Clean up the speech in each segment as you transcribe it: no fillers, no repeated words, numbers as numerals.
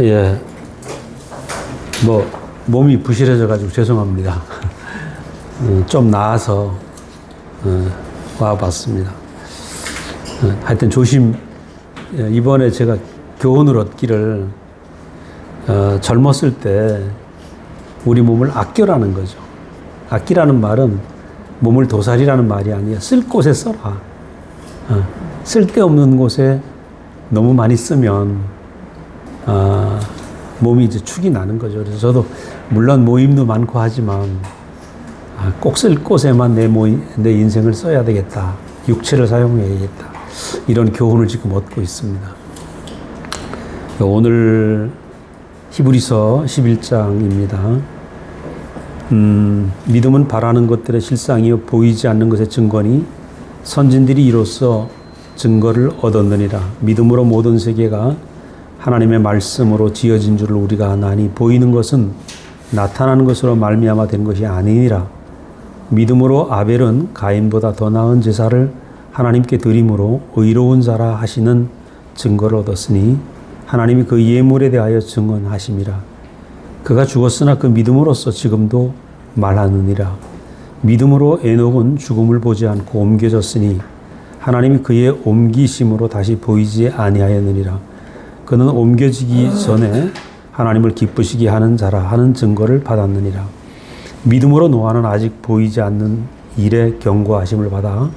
예, 몸이 부실해져가지고 죄송합니다. 좀 나아서 와봤습니다. 하여튼 이번에 제가 교훈을 얻기를, 젊었을 때 우리 몸을 아껴라는 거죠. 아끼라는 말은 몸을 도살이라는 말이 아니야. 쓸 곳에 써라. 쓸데없는 곳에 너무 많이 쓰면 몸이 이제 축이 나는 거죠. 그래서 저도 물론 모임도 많고 하지만 꼭 쓸 곳에만 내 인생을 써야 되겠다. 육체를 사용해야겠다. 이런 교훈을 지금 얻고 있습니다. 오늘 히브리서 11장입니다. 믿음은 바라는 것들의 실상이요 보이지 않는 것의 증거니 선진들이 이로써 증거를 얻었느니라. 믿음으로 모든 세계가 하나님의 말씀으로 지어진 줄을 우리가 아나니 보이는 것은 나타나는 것으로 말미암아 된 것이 아니니라. 믿음으로 아벨은 가인보다 더 나은 제사를 하나님께 드림으로 의로운 자라 하시는 증거를 얻었으니 하나님이 그 예물에 대하여 증언하심이라. 그가 죽었으나 그 믿음으로써 지금도 말하느니라. 믿음으로 에녹은 죽음을 보지 않고 옮겨졌으니 하나님이 그의 옮기심으로 다시 보이지 아니하였느니라. 그는 옮겨지기 전에 하나님을 기쁘시게 하는 자라 하는 증거를 받았느니라. 믿음으로 노아는 아직 보이지 않는 일에 경고하심을 받아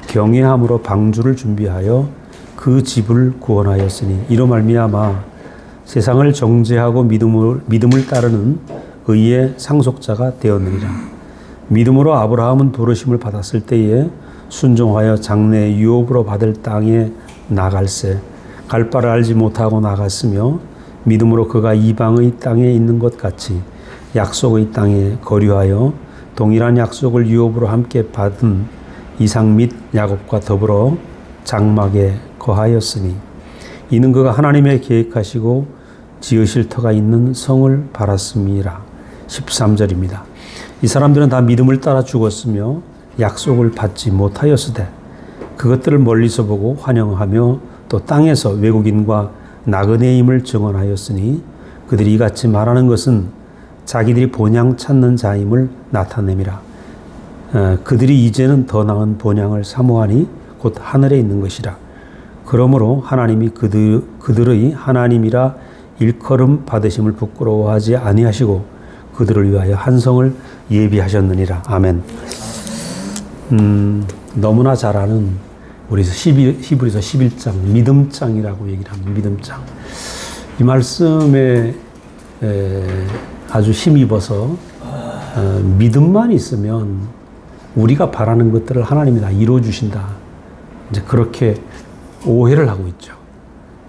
경외함으로 방주를 준비하여 그 집을 구원하였으니 이로 말미암아 세상을 정죄하고 믿음을 따르는 의의 상속자가 되었느니라. 믿음으로 아브라함은 부르심을 받았을 때에 순종하여 장래 유업으로 받을 땅에 나갈새 갈 바를 알지 못하고 나갔으며 믿음으로 그가 이방의 땅에 있는 것 같이 약속의 땅에 거류하여 동일한 약속을 유업으로 함께 받은 이삭 및 야곱과 더불어 장막에 거하였으니 이는 그가 하나님의 계획하시고 지으실 터가 있는 성을 바랐음이라. 13절입니다. 이 사람들은 다 믿음을 따라 죽었으며 약속을 받지 못하였으되 그것들을 멀리서 보고 환영하며 또 땅에서 외국인과 나그네임을 증언하였으니 그들이 이같이 말하는 것은 자기들이 본향 찾는 자임을 나타냄이라. 그들이 이제는 더 나은 본향을 사모하니 곧 하늘에 있는 것이라. 그러므로 하나님이 그들의 하나님이라 일컬음 받으심을 부끄러워하지 아니하시고 그들을 위하여 한 성을 예비하셨느니라. 아멘. 너무나 잘 아는 우리 히브리서 11장 믿음장이라고 얘기를 합니다. 믿음장. 이 말씀에 아주 힘입어서 믿음만 있으면 우리가 바라는 것들을 하나님이 다 이루어 주신다. 이제 그렇게 오해를 하고 있죠.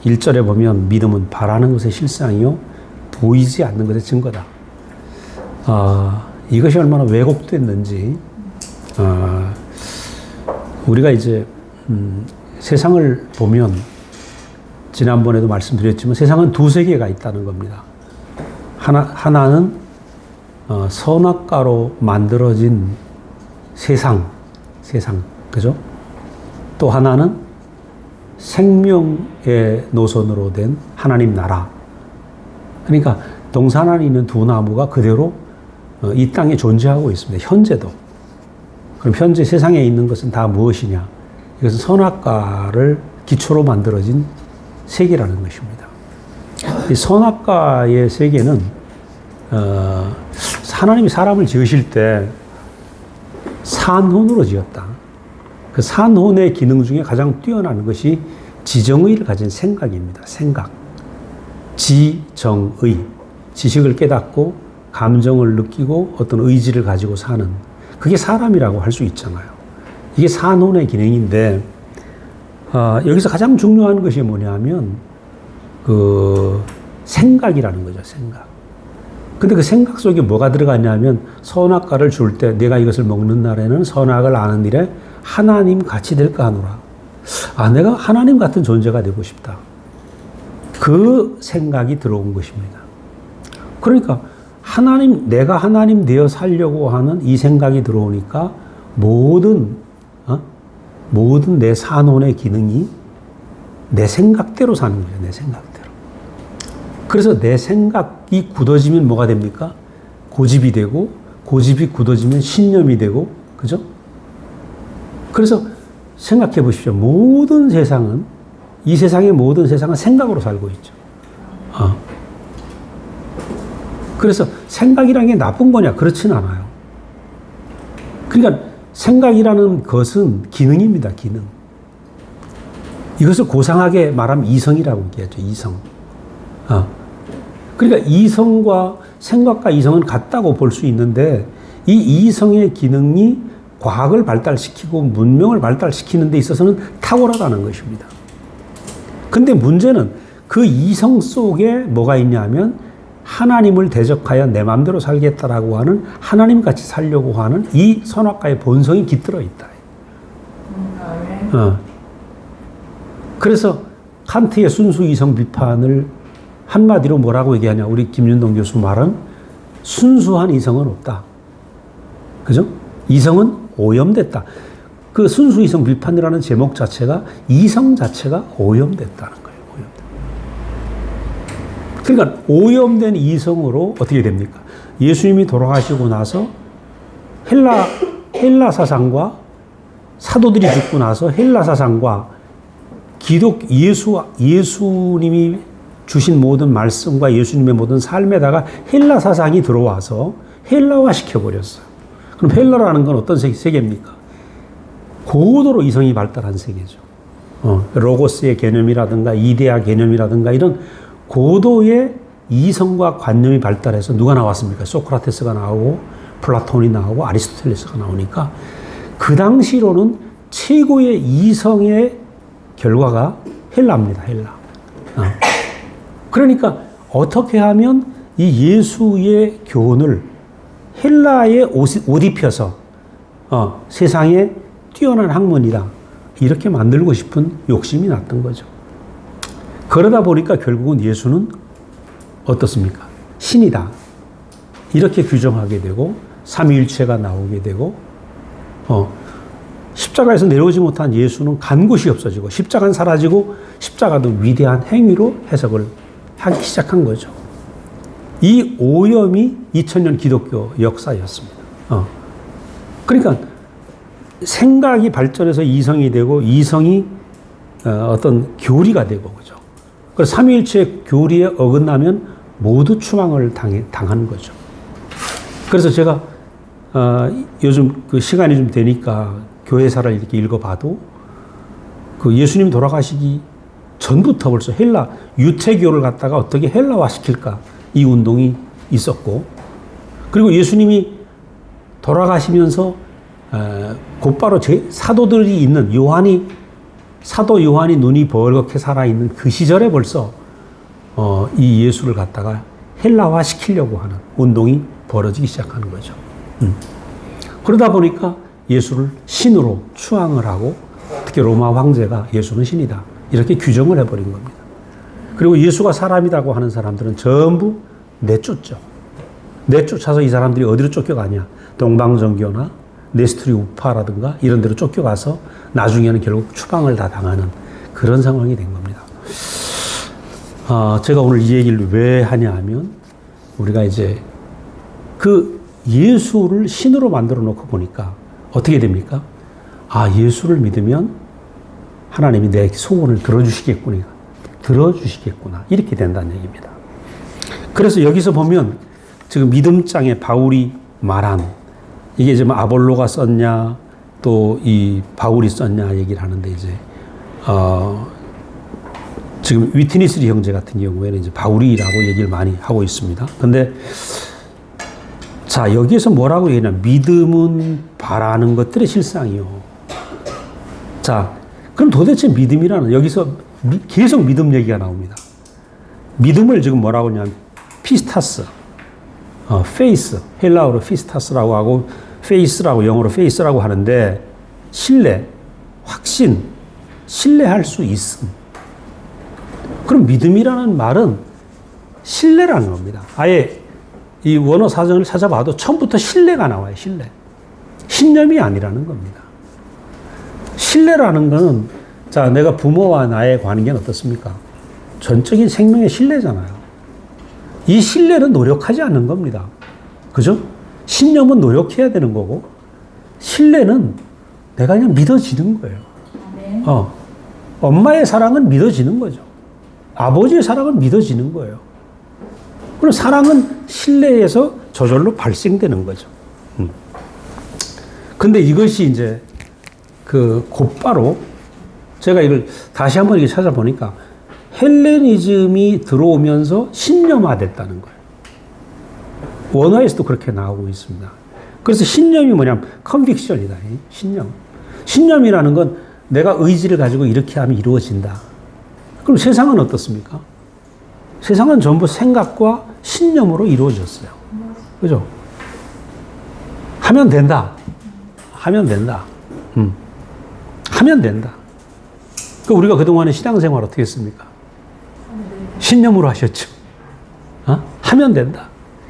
1절에 보면 믿음은 바라는 것의 실상이요 보이지 않는 것의 증거다. 이것이 얼마나 왜곡됐는지 우리가 이제 세상을 보면 지난번에도 말씀드렸지만 세상은 두 세계가 있다는 겁니다. 하나는 선악과로 만들어진 세상, 그죠? 또 하나는 생명의 노선으로 된 하나님 나라. 그러니까 동산 안에 있는 두 나무가 그대로 이 땅에 존재하고 있습니다. 현재도. 그럼 현재 세상에 있는 것은 다 무엇이냐? 이것은 선악과를 기초로 만들어진 세계라는 것입니다. 이 선악과의 세계는 하나님이 사람을 지으실 때 산혼으로 지었다. 그 산혼의 기능 중에 가장 뛰어난 것이 지정의를 가진 생각입니다. 생각. 지정의. 지식을 깨닫고 감정을 느끼고 어떤 의지를 가지고 사는. 그게 사람이라고 할 수 있잖아요. 이게 산혼의 기능인데 여기서 가장 중요한 것이 뭐냐면 그 생각이라는 거죠. 생각. 근데 그 생각 속에 뭐가 들어가냐면 선악과를 줄 때 내가 이것을 먹는 날에는 선악을 아는 일에 하나님 같이 될까 하노라. 내가 하나님 같은 존재가 되고 싶다. 그 생각이 들어온 것입니다. 그러니까 내가 하나님 되어 살려고 하는 이 생각이 들어오니까 모든 내 산혼의 기능이 내 생각대로 사는 거예요. 내 생각대로. 그래서 내 생각이 굳어지면 뭐가 됩니까? 고집이 되고, 고집이 굳어지면 신념이 되고, 그죠? 그래서 생각해 보십시오. 모든 세상은, 이 세상의 모든 세상은 생각으로 살고 있죠. 그래서 생각이라는 게 나쁜 거냐? 그렇진 않아요. 그러니까 생각이라는 것은 기능입니다, 기능. 이것을 고상하게 말하면 이성이라고 얘기하죠, 이성. 그러니까 이성과 생각과 이성은 같다고 볼 수 있는데 이 이성의 기능이 과학을 발달시키고 문명을 발달시키는 데 있어서는 탁월하다는 것입니다. 근데 문제는 그 이성 속에 뭐가 있냐면 하나님을 대적하여 내 마음대로 살겠다라고 하는 하나님 같이 살려고 하는 이 선악과의 본성이 깃들어 있다. 그래서 칸트의 순수 이성 비판을 한마디로 뭐라고 얘기하냐. 우리 김윤동 교수 말은 순수한 이성은 없다. 그죠? 이성은 오염됐다. 그 순수 이성 비판이라는 제목 자체가 이성 자체가 오염됐다는 거예요. 그러니까 오염된 이성으로 어떻게 됩니까? 예수님이 돌아가시고 나서 헬라 사상과 사도들이 죽고 나서 헬라 사상과 예수님이 주신 모든 말씀과 예수님의 모든 삶에다가 헬라 사상이 들어와서 헬라화 시켜버렸어요. 그럼 헬라라는 건 어떤 세계입니까? 고도로 이성이 발달한 세계죠. 로고스의 개념이라든가 이데아 개념이라든가 이런 고도의 이성과 관념이 발달해서 누가 나왔습니까? 소크라테스가 나오고 플라톤이 나오고 아리스토텔레스가 나오니까 그 당시로는 최고의 이성의 결과가 헬라입니다. 헬라. 그러니까 어떻게 하면 이 예수의 교훈을 헬라에 옷 입혀서 세상에 뛰어난 학문이다. 이렇게 만들고 싶은 욕심이 났던 거죠. 그러다 보니까 결국은 예수는 어떻습니까? 신이다. 이렇게 규정하게 되고 삼위일체가 나오게 되고 십자가에서 내려오지 못한 예수는 간 곳이 없어지고 십자가는 사라지고 십자가도 위대한 행위로 해석을 하기 시작한 거죠. 이 오염이 2000년 기독교 역사였습니다. 그러니까 생각이 발전해서 이성이 되고 이성이 어떤 교리가 되고 그죠. 그래서 삼위일체 교리에 어긋나면 모두 추방을 당하는 거죠. 그래서 제가 요즘 그 시간이 좀 되니까 교회사를 이렇게 읽어봐도 그 예수님 돌아가시기 전부터 벌써 헬라 유태교를 갖다가 어떻게 헬라화 시킬까 이 운동이 있었고, 그리고 예수님이 돌아가시면서 곧바로 사도들이 있는 사도 요한이 눈이 벌겋게 살아있는 그 시절에 벌써 이 예수를 갖다가 헬라화 시키려고 하는 운동이 벌어지기 시작하는 거죠. 그러다 보니까 예수를 신으로 추앙을 하고 특히 로마 황제가 예수는 신이다 이렇게 규정을 해버린 겁니다. 그리고 예수가 사람이라고 하는 사람들은 전부 내쫓죠. 내쫓아서 이 사람들이 어디로 쫓겨가냐. 동방정교나 네스토리 우파라든가 이런 데로 쫓겨가서 나중에는 결국 추방을 다 당하는 그런 상황이 된 겁니다. 제가 오늘 이 얘기를 왜 하냐 하면 우리가 이제 그 예수를 신으로 만들어 놓고 보니까 어떻게 됩니까? 예수를 믿으면 하나님이 내 소원을 들어주시겠구나. 이렇게 된다는 얘기입니다. 그래서 여기서 보면 지금 믿음장에 바울이 말한 이게 지금 아볼로가 썼냐 또 이 바울이 썼냐 얘기를 하는데 이제 지금 위트니스리 형제 같은 경우에는 이제 바울이라고 얘기를 많이 하고 있습니다. 근데 자 여기에서 뭐라고 얘기하냐. 믿음은 바라는 것들의 실상이요. 자 그럼 도대체 믿음이라는 여기서 계속 믿음 얘기가 나옵니다. 믿음을 지금 뭐라고 하냐면 피스타스, 페이스, 헬라어로 피스타스라고 하고 페이스라고 영어로 페이스라고 하는데 신뢰, 확신, 신뢰할 수 있음. 그럼 믿음이라는 말은 신뢰라는 겁니다. 아예 이 원어 사전을 찾아봐도 처음부터 신뢰가 나와요. 신뢰. 신념이 아니라는 겁니다. 신뢰라는 거는 자 내가 부모와 나의 관계는 어떻습니까? 전적인 생명의 신뢰잖아요. 이 신뢰는 노력하지 않는 겁니다. 그죠? 신념은 노력해야 되는 거고, 신뢰는 내가 그냥 믿어지는 거예요. 엄마의 사랑은 믿어지는 거죠. 아버지의 사랑은 믿어지는 거예요. 그럼 사랑은 신뢰에서 저절로 발생되는 거죠. 근데 이것이 이제 곧바로 제가 이걸 다시 한번 이렇게 찾아보니까 헬레니즘이 들어오면서 신념화됐다는 거예요. 원어에서도 그렇게 나오고 있습니다. 그래서 신념이 뭐냐면 컨빅션이다. 신념. 신념이라는 건 내가 의지를 가지고 이렇게 하면 이루어진다. 그럼 세상은 어떻습니까? 세상은 전부 생각과 신념으로 이루어졌어요. 그죠? 하면 된다. 하면 된다. 하면 된다. 우리가 그동안에 신앙생활 어떻게 했습니까? 신념으로 하셨죠. 하면 된다.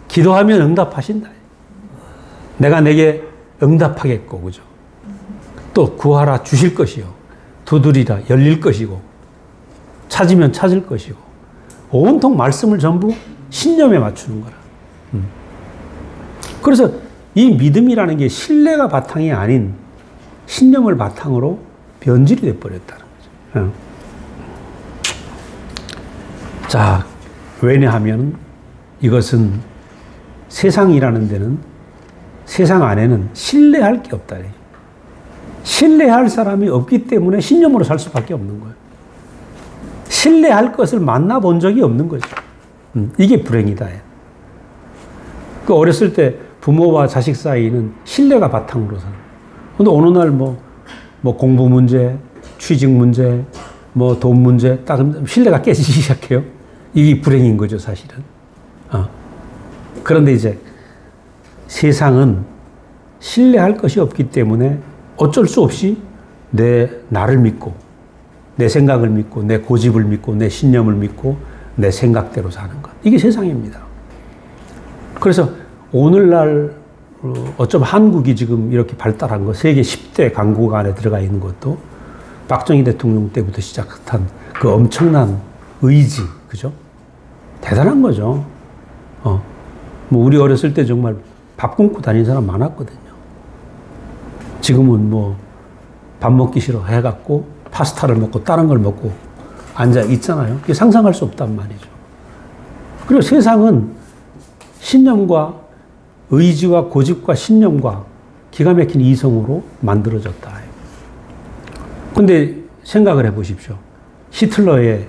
기도하면 응답하신다. 내가 내게 응답하겠고, 그죠? 또 구하라 주실 것이요. 두드리라 열릴 것이고, 찾으면 찾을 것이고, 온통 말씀을 전부 신념에 맞추는 거라. 그래서 이 믿음이라는 게 신뢰가 바탕이 아닌 신념을 바탕으로 변질이 돼버렸다는 거죠. 자, 왜냐하면 이것은 세상이라는 데는 세상 안에는 신뢰할 게 없다. 신뢰할 사람이 없기 때문에 신념으로 살 수밖에 없는 거예요. 신뢰할 것을 만나본 적이 없는 거죠. 이게 불행이다. 어렸을 때 부모와 자식 사이는 신뢰가 바탕으로 살아요. 근데 어느 날 공부 문제, 취직 문제, 돈 문제, 딱 신뢰가 깨지기 시작해요. 이게 불행인 거죠, 사실은. 그런데 이제 세상은 신뢰할 것이 없기 때문에 어쩔 수 없이 나를 믿고, 내 생각을 믿고, 내 고집을 믿고, 내 신념을 믿고, 내 생각대로 사는 것. 이게 세상입니다. 그래서 오늘날 어쩜 한국이 지금 이렇게 발달한 거, 세계 10대 강국 안에 들어가 있는 것도 박정희 대통령 때부터 시작한 그 엄청난 의지, 그죠? 대단한 거죠. 우리 어렸을 때 정말 밥 굶고 다니는 사람 많았거든요. 지금은 밥 먹기 싫어 해갖고 파스타를 먹고 다른 걸 먹고 앉아 있잖아요. 그게 상상할 수 없단 말이죠. 그리고 세상은 신념과 의지와 고집과 신념과 기가 막힌 이성으로 만들어졌다. 근데 생각을 해 보십시오. 히틀러의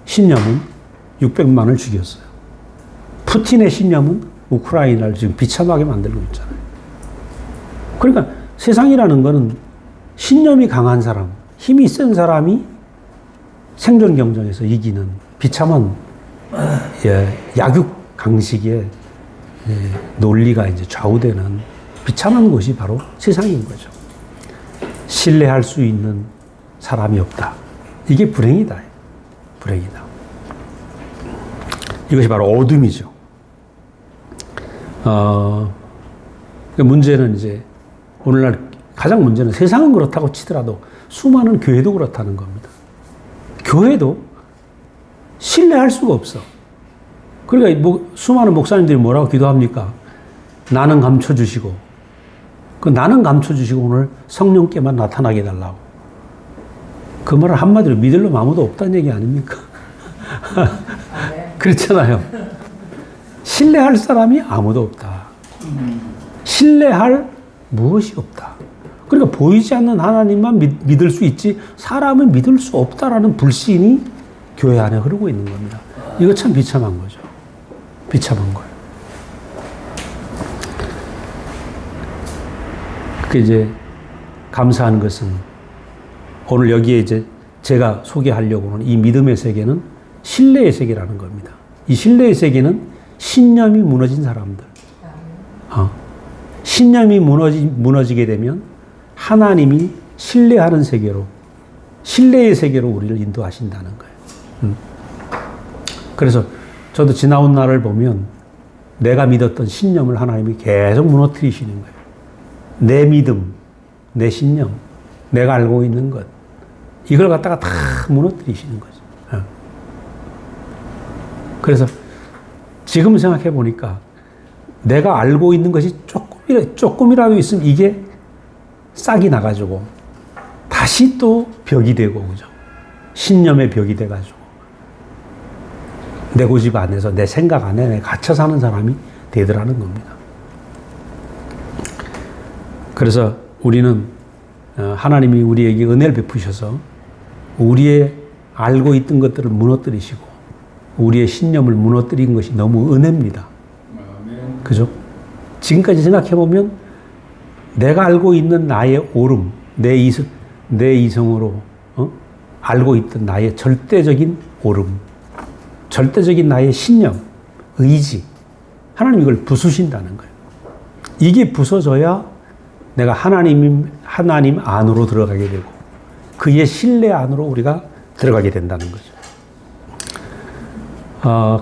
신념은 600만을 죽였어요. 푸틴의 신념은 우크라이나를 지금 비참하게 만들고 있잖아요. 그러니까 세상이라는 거는 신념이 강한 사람, 힘이 센 사람이 생존 경쟁에서 이기는 비참한 약육 강식의 논리가 이제 좌우되는 비참한 것이 바로 세상인 거죠. 신뢰할 수 있는 사람이 없다. 이게 불행이다. 불행이다. 이것이 바로 어둠이죠. 문제는 이제 오늘날 가장 문제는 세상은 그렇다고 치더라도 수많은 교회도 그렇다는 겁니다. 교회도 신뢰할 수가 없어. 그러니까 수많은 목사님들이 뭐라고 기도합니까? 나는 감춰주시고, 나는 감춰주시고 오늘 성령께만 나타나게 해달라고. 그 말을 한마디로 믿을 놈 아무도 없다는 얘기 아닙니까? 그렇잖아요. 신뢰할 사람이 아무도 없다. 신뢰할 무엇이 없다. 그러니까 보이지 않는 하나님만 믿을 수 있지 사람을 믿을 수 없다라는 불신이 교회 안에 흐르고 있는 겁니다. 이거 참 비참한 거죠. 비참한 거예요. 그 이제 감사한 것은 오늘 여기에 이제 제가 소개하려고 하는 이 믿음의 세계는 신뢰의 세계라는 겁니다. 이 신뢰의 세계는 신념이 무너진 사람들. 신념이 무너지게 되면 하나님이 신뢰하는 세계로, 신뢰의 세계로 우리를 인도하신다는 거예요. 그래서 저도 지나온 날을 보면 내가 믿었던 신념을 하나님이 계속 무너뜨리시는 거예요. 내 믿음, 내 신념, 내가 알고 있는 것, 이걸 갖다가 다 무너뜨리시는 거죠. 그래서 지금 생각해 보니까 내가 알고 있는 것이 조금이라도 있으면 이게 싹이 나가지고 다시 또 벽이 되고, 그죠? 신념의 벽이 돼가지고 내 고집 안에서 내 생각 안에 갇혀 사는 사람이 되더라는 겁니다. 그래서 우리는 하나님이 우리에게 은혜를 베푸셔서 우리의 알고 있던 것들을 무너뜨리시고 우리의 신념을 무너뜨린 것이 너무 은혜입니다. 그죠? 지금까지 생각해보면 내가 알고 있는 나의 옳음, 내 이성으로 알고 있던 나의 절대적인 옳음, 절대적인 나의 신념, 의지, 하나님 이걸 부수신다는 거예요. 이게 부서져야 내가 하나님 안으로 들어가게 되고 그의 신뢰 안으로 우리가 들어가게 된다는 거죠.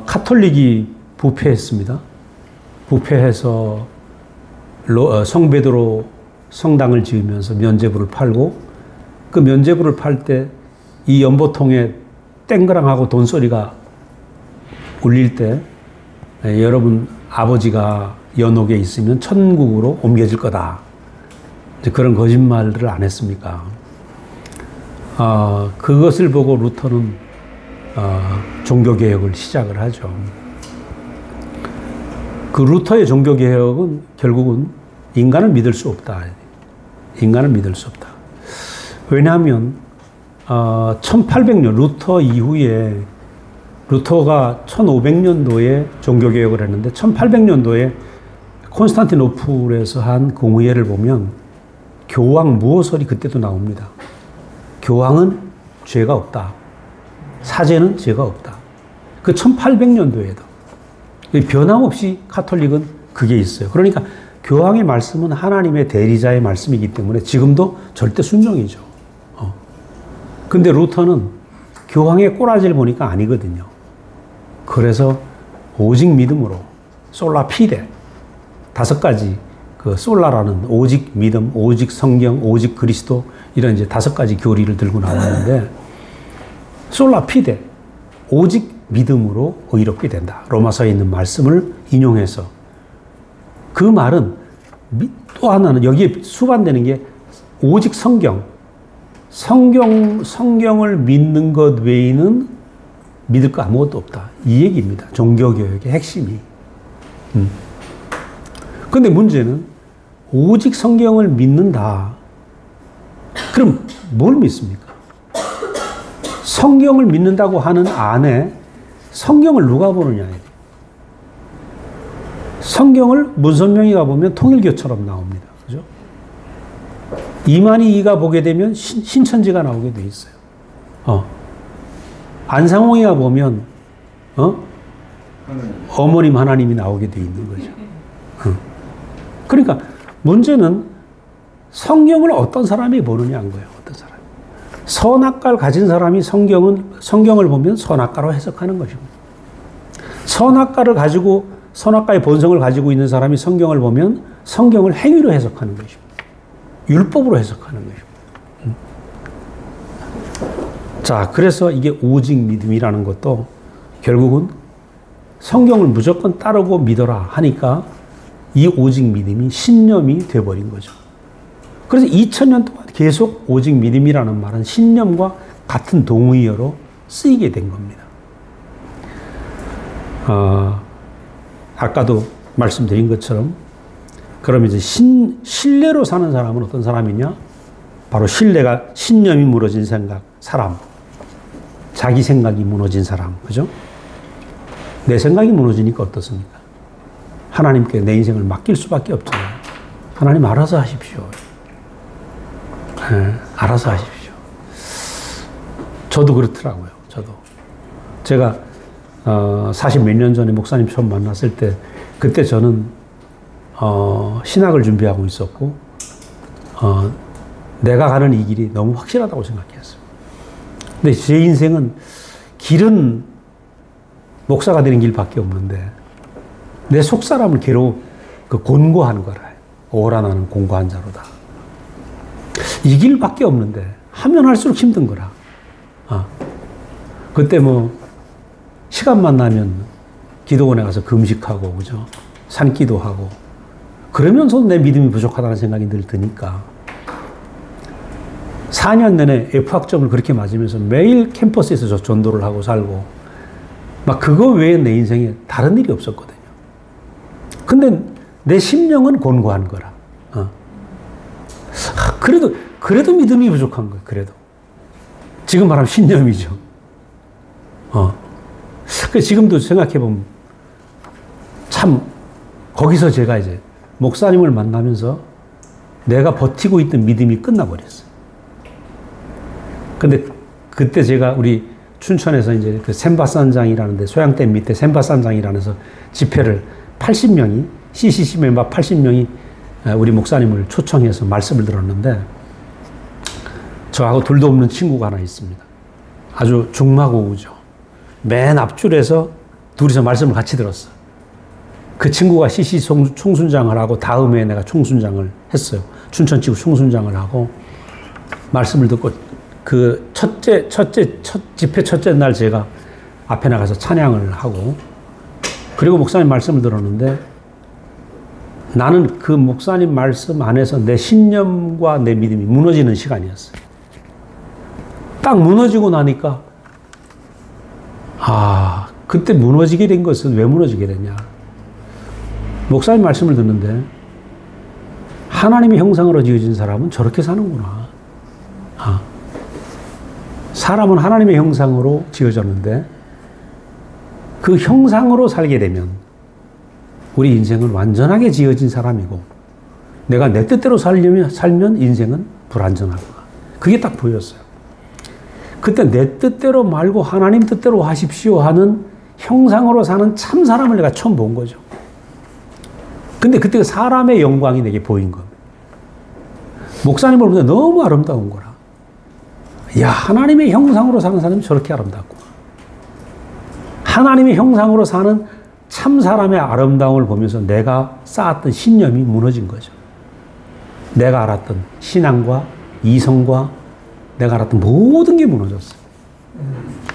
카톨릭이 부패했습니다. 부패해서 성베드로 성당을 지으면서 면죄부를 팔고 그 면죄부를 팔 때 이 연보통에 땡그랑하고 돈소리가 울릴 때 여러분 아버지가 연옥에 있으면 천국으로 옮겨질 거다. 이제 그런 거짓말들을 안 했습니까? 그것을 보고 루터는 종교개혁을 시작을 하죠. 그 루터의 종교개혁은 결국은 인간을 믿을 수 없다. 인간을 믿을 수 없다. 왜냐하면 1800년 루터 이후에 루터가 1500년도에 종교개혁을 했는데 1800년도에 콘스탄티노플에서 한 공의회를 보면 교황 무호설이 그때도 나옵니다. 교황은 죄가 없다. 사제는 죄가 없다. 그 1800년도에도 변함없이 카톨릭은 그게 있어요. 그러니까 교황의 말씀은 하나님의 대리자의 말씀이기 때문에 지금도 절대 순종이죠. 근데 루터는 교황의 꼬라지를 보니까 아니거든요. 그래서 오직 믿음으로 솔라 피데 5가지 그 솔라라는 오직 믿음, 오직 성경, 오직 그리스도 이런 이제 5가지 교리를 들고 나왔는데 솔라 피데 오직 믿음으로 의롭게 된다. 로마서에 있는 말씀을 인용해서 그 말은 또 하나는 여기에 수반되는 게 오직 성경을 믿는 것 외에는 믿을 거 아무것도 없다. 이 얘기입니다. 종교개혁의 핵심이. 근데 문제는 오직 성경을 믿는다. 그럼 뭘 믿습니까? 성경을 믿는다고 하는 안에 성경을 누가 보느냐. 성경을 문선명이가 보면 통일교처럼 나옵니다. 그죠? 이만희가 보게 되면 신천지가 나오게 돼 있어요. 안상홍이가 보면 어머님 하나님이 나오게 돼 있는 거죠. 그러니까 문제는 성경을 어떤 사람이 보느냐인 거예요. 어떤 사람이. 선악과를 가진 사람이 성경을 보면 선악과로 해석하는 것입니다. 선악과의 본성을 가지고 있는 사람이 성경을 보면 성경을 행위로 해석하는 것입니다. 율법으로 해석하는 것입니다. 자, 그래서 이게 오직 믿음이라는 것도 결국은 성경을 무조건 따르고 믿어라 하니까 이 오직 믿음이 신념이 돼버린 거죠. 그래서 2000년 동안 계속 오직 믿음이라는 말은 신념과 같은 동의어로 쓰이게 된 겁니다. 아까도 말씀드린 것처럼 그러면 이제 신뢰로 사는 사람은 어떤 사람이냐? 바로 신념이 무너진 사람. 자기 생각이 무너진 사람. 그죠? 내 생각이 무너지니까 어떻습니까? 하나님께 내 인생을 맡길 수밖에 없잖아요. 하나님 알아서 하십시오. 네, 알아서 하십시오. 저도 그렇더라고요. 제가 40몇 년 전에 목사님 처음 만났을 때 그때 저는 신학을 준비하고 있었고 내가 가는 이 길이 너무 확실하다고 생각했어요. 근데 제 인생은 길은 목사가 되는 길밖에 없는데 내 속사람을 곤고한 거라. 오라 나는 공고한 자로다. 이 길밖에 없는데 하면 할수록 힘든 거라. 그때 시간만 나면 기도원에 가서 금식하고, 그죠? 산기도하고. 그러면서 내 믿음이 부족하다는 생각이 늘 드니까. 4년 내내 F학점을 그렇게 맞으면서 매일 캠퍼스에서 저 전도를 하고 살고, 막 그거 외에 내 인생에 다른 일이 없었거든요. 근데 내 심령은 곤고한 거라. 그래도 믿음이 부족한 거예요, 그래도. 지금 말하면 신념이죠. 지금도 생각해보면 참, 거기서 제가 이제 목사님을 만나면서 내가 버티고 있던 믿음이 끝나버렸어요. 근데 그때 제가 우리 춘천에서 이제 그 샘바산장이라는데, 소양댐 밑에 샘바산장이라는 데서 집회를 80명이, CCC 멤버 80명이 우리 목사님을 초청해서 말씀을 들었는데, 저하고 둘도 없는 친구가 하나 있습니다. 아주 중마고우죠. 맨 앞줄에서 둘이서 말씀을 같이 들었어요. 그 친구가 CC 총순장을 하고 다음에 내가 총순장을 했어요. 춘천지구 총순장을 하고 말씀을 듣고 그 첫 집회 첫째 날 제가 앞에 나가서 찬양을 하고 그리고 목사님 말씀을 들었는데 나는 그 목사님 말씀 안에서 내 신념과 내 믿음이 무너지는 시간이었어요. 딱 무너지고 나니까 그때 무너지게 된 것은 왜 무너지게 됐냐. 목사님 말씀을 듣는데 하나님의 형상으로 지어진 사람은 저렇게 사는구나. 사람은 하나님의 형상으로 지어졌는데 그 형상으로 살게 되면 우리 인생은 완전하게 지어진 사람이고 내가 내 뜻대로 살면 인생은 불완전하구나. 그게 딱 보였어요. 그때 내 뜻대로 말고 하나님 뜻대로 하십시오 하는 형상으로 사는 참 사람을 내가 처음 본 거죠. 근데 그때 사람의 영광이 내게 보인 겁니다. 목사님을 보는데 너무 아름다운 거라. 야, 하나님의 형상으로 사는 사람이 저렇게 아름답구나. 하나님의 형상으로 사는 참 사람의 아름다움을 보면서 내가 쌓았던 신념이 무너진 거죠. 내가 알았던 신앙과 이성과 내가 알았던 모든 게 무너졌어요.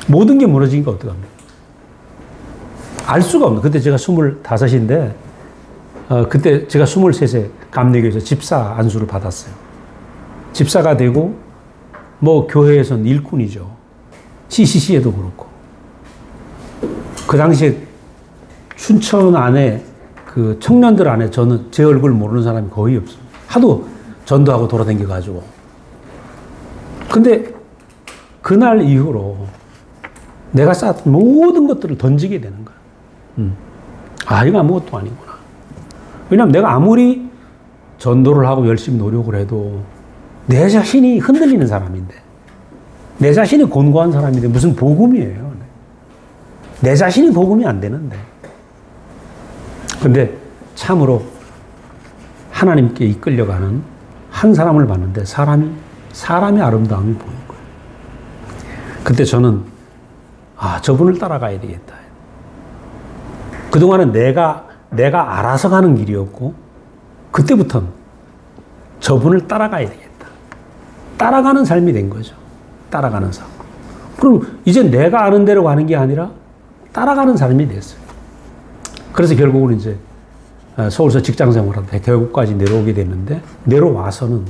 모든 게 무너지니까 어떡합니까? 알 수가 없는. 그때 제가 25인데 그때 제가 23세 감리교에서 집사 안수를 받았어요. 집사가 되고 뭐 교회에서는 일꾼이죠. CCC에도 그렇고. 그 당시에 춘천 안에 그 청년들 안에 저는 제 얼굴 모르는 사람이 거의 없어요. 하도 전도하고 돌아다녀가지고. 근데 그날 이후로 내가 쌓았던 모든 것들을 던지게 되는 거야. 이거 아무것도 아니구나. 왜냐하면 내가 아무리 전도를 하고 열심히 노력을 해도 내 자신이 흔들리는 사람인데, 내 자신이 곤고한 사람인데 무슨 복음이에요. 내 자신이 복음이 안 되는데. 근데 참으로 하나님께 이끌려가는 한 사람을 봤는데 사람의 아름다움이 보인 거예요. 그때 저는 저분을 따라가야 되겠다. 그동안은 내가 알아서 가는 길이었고 그때부터는 저분을 따라가야 되겠다. 따라가는 삶이 된 거죠. 따라가는 삶. 그럼 이제 내가 아는 대로 가는 게 아니라 따라가는 삶이 됐어요. 그래서 결국은 이제 서울서 직장 생활하다 대구까지 내려오게 됐는데 내려와서는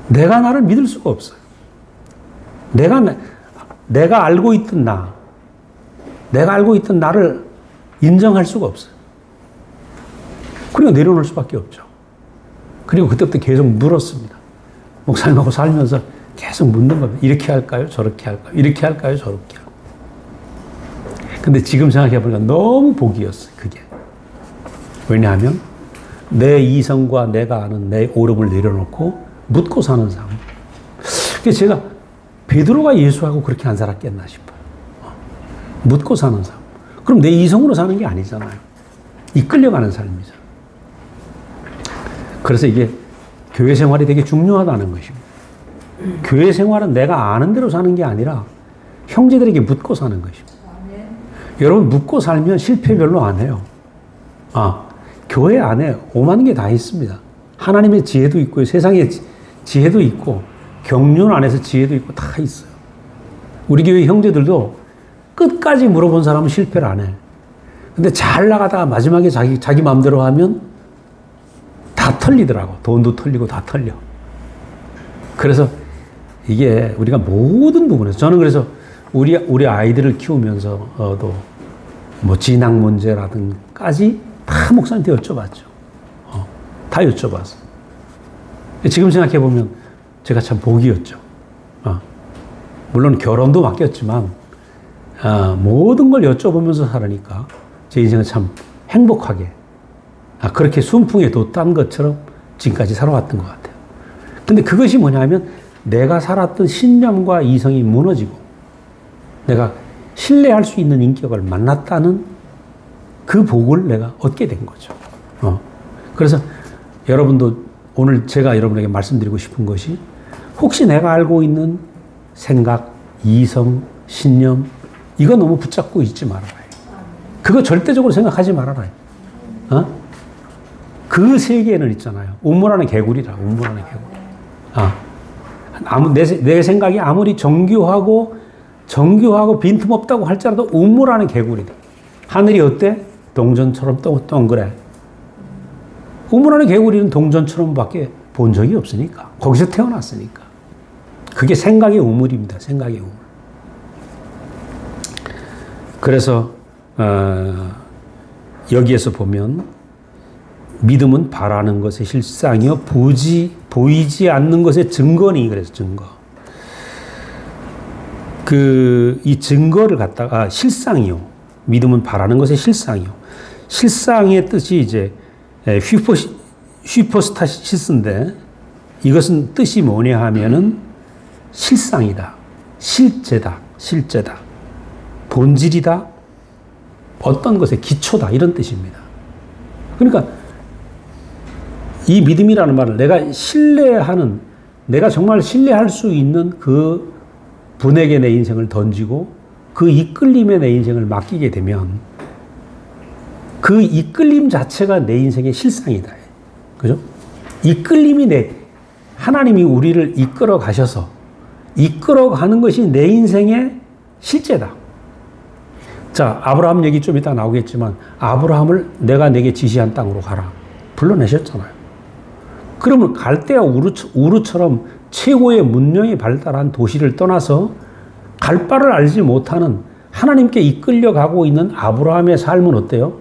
내가 나를 믿을 수가 없어요. 내가 알고 있던 내가 알고 있던 나를 인정할 수가 없어요. 그리고 내려놓을 수밖에 없죠. 그리고 그때부터 계속 물었습니다. 목사님하고 살면서 계속 묻는 겁니다. 이렇게 할까요? 저렇게 할까요? 이렇게 할까요? 저렇게 할까요? 근데 지금 생각해보니까 너무 복이었어요, 그게. 왜냐하면 내 이성과 내가 아는 내 오름을 내려놓고 묻고 사는 삶. 그래서 제가 베드로가 예수하고 그렇게 안 살았겠나 싶어요. 묻고 사는 삶. 그럼 내 이성으로 사는 게 아니잖아요. 이끌려가는 삶이잖아요. 그래서 이게 교회 생활이 되게 중요하다는 것입니다. 교회 생활은 내가 아는 대로 사는 게 아니라 형제들에게 묻고 사는 것입니다. 여러분 묻고 살면 실패 별로 안 해요. 교회 안에 오만 게 다 있습니다. 하나님의 지혜도 있고 세상의 지혜도 있고 경륜 안에서 지혜도 있고 다 있어요. 우리 교회 형제들도 끝까지 물어본 사람은 실패를 안 해. 근데 잘 나가다가 마지막에 자기 마음대로 하면 다 털리더라고. 돈도 털리고 다 털려. 그래서 이게 우리가 모든 부분에서, 저는 그래서 우리 아이들을 키우면서도 뭐 진학 문제라든까지 다 목사님한테 여쭤봤죠. 다 여쭤봤어. 지금 생각해보면 제가 참 복이었죠. 물론 결혼도 맡겼지만, 모든 걸 여쭤보면서 살으니까 제 인생은 참 행복하게, 그렇게 순풍에 돛단 것처럼 지금까지 살아왔던 것 같아요. 근데 그것이 뭐냐면 내가 살았던 신념과 이성이 무너지고 내가 신뢰할 수 있는 인격을 만났다는 그 복을 내가 얻게 된 거죠. 그래서 여러분도 오늘 제가 여러분에게 말씀드리고 싶은 것이, 혹시 내가 알고 있는 생각, 이성, 신념, 이거 너무 붙잡고 있지 말아라. 그거 절대적으로 생각하지 말아라. 그 세계에는 있잖아요. 우물안의 개구리라, 우물안의 개구리. 내 생각이 아무리 정교하고 빈틈없다고 할지라도 우물안의 개구리다. 하늘이 어때? 동전처럼 동그래. 우물안의 개구리는 동전처럼 밖에 본 적이 없으니까. 거기서 태어났으니까. 그게 생각의 우물입니다. 생각의 우물. 그래서 여기에서 보면 믿음은 바라는 것의 실상이요 보이지 않는 것의 증거니. 그래서 증거. 이 증거를 갖다가 실상이요. 믿음은 바라는 것의 실상이요. 실상의 뜻이 이제 휘포스타시스인데, 이것은 뜻이 뭐냐 하면은 실상이다, 실제다, 본질이다, 어떤 것의 기초다, 이런 뜻입니다. 그러니까 이 믿음이라는 말을 내가 정말 신뢰할 수 있는 그 분에게 내 인생을 던지고 그 이끌림에 내 인생을 맡기게 되면 그 이끌림 자체가 내 인생의 실상이다. 그죠? 하나님이 우리를 이끌어 가셔서 이끌어 가는 것이 내 인생의 실제다. 자, 아브라함 얘기 좀 이따 나오겠지만, 아브라함을 내가 내게 지시한 땅으로 가라. 불러내셨잖아요. 그러면 갈대아 우르처럼 최고의 문명이 발달한 도시를 떠나서 갈 바를 알지 못하는 하나님께 이끌려가고 있는 아브라함의 삶은 어때요?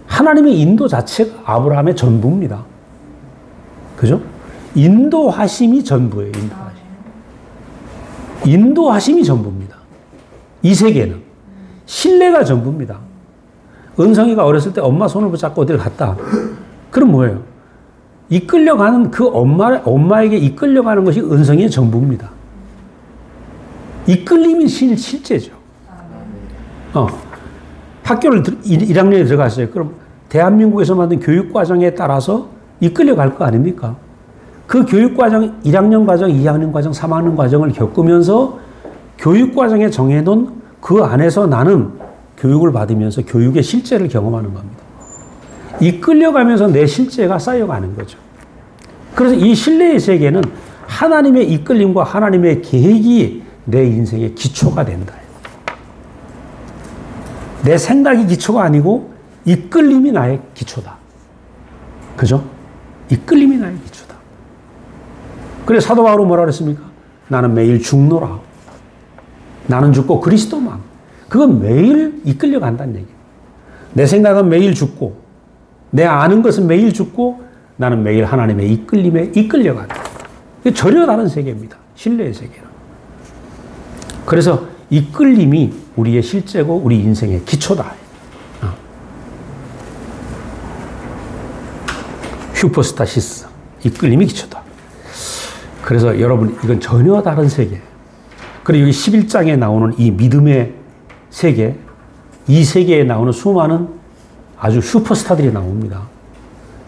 하나님의 인도 자체가 아브라함의 전부입니다. 그죠? 인도하심이 전부예요. 인도하심이 전부입니다. 이 세계는. 신뢰가 전부입니다. 은성이가 어렸을 때 엄마 손을 붙잡고 어딜 갔다. 그럼 뭐예요? 이끌려가는 그 엄마에게 이끌려가는 것이 은성이의 전부입니다. 이끌림이 실제죠. 학교를 1학년에 들어갔어요. 그럼 대한민국에서 만든 교육과정에 따라서 이끌려갈 거 아닙니까? 그 교육과정, 1학년 과정, 2학년 과정, 3학년 과정을 겪으면서 교육과정에 정해놓은 그 안에서 나는 교육을 받으면서 교육의 실제를 경험하는 겁니다. 이끌려가면서 내 실제가 쌓여가는 거죠. 그래서 이 신뢰의 세계는 하나님의 이끌림과 하나님의 계획이 내 인생의 기초가 된다. 내 생각이 기초가 아니고 이끌림이 나의 기초다. 그죠? 이끌림이 나의 기초다. 그래서 사도 바울은 뭐라 그랬습니까? 나는 매일 죽노라. 나는 죽고 그리스도만. 그건 매일 이끌려간다는 얘기예요. 내 생각은 매일 죽고, 내 아는 것은 매일 죽고, 나는 매일 하나님의 이끌림에 이끌려간다. 이게 전혀 다른 세계입니다. 신뢰의 세계는. 그래서 이끌림이 우리의 실제고 우리 인생의 기초다. 슈퍼스타시스. 이끌림이 기초다. 그래서 여러분, 이건 전혀 다른 세계. 그리고 여기 11장에 나오는 이 믿음의 세계, 이 세계에 나오는 수많은 아주 슈퍼스타들이 나옵니다.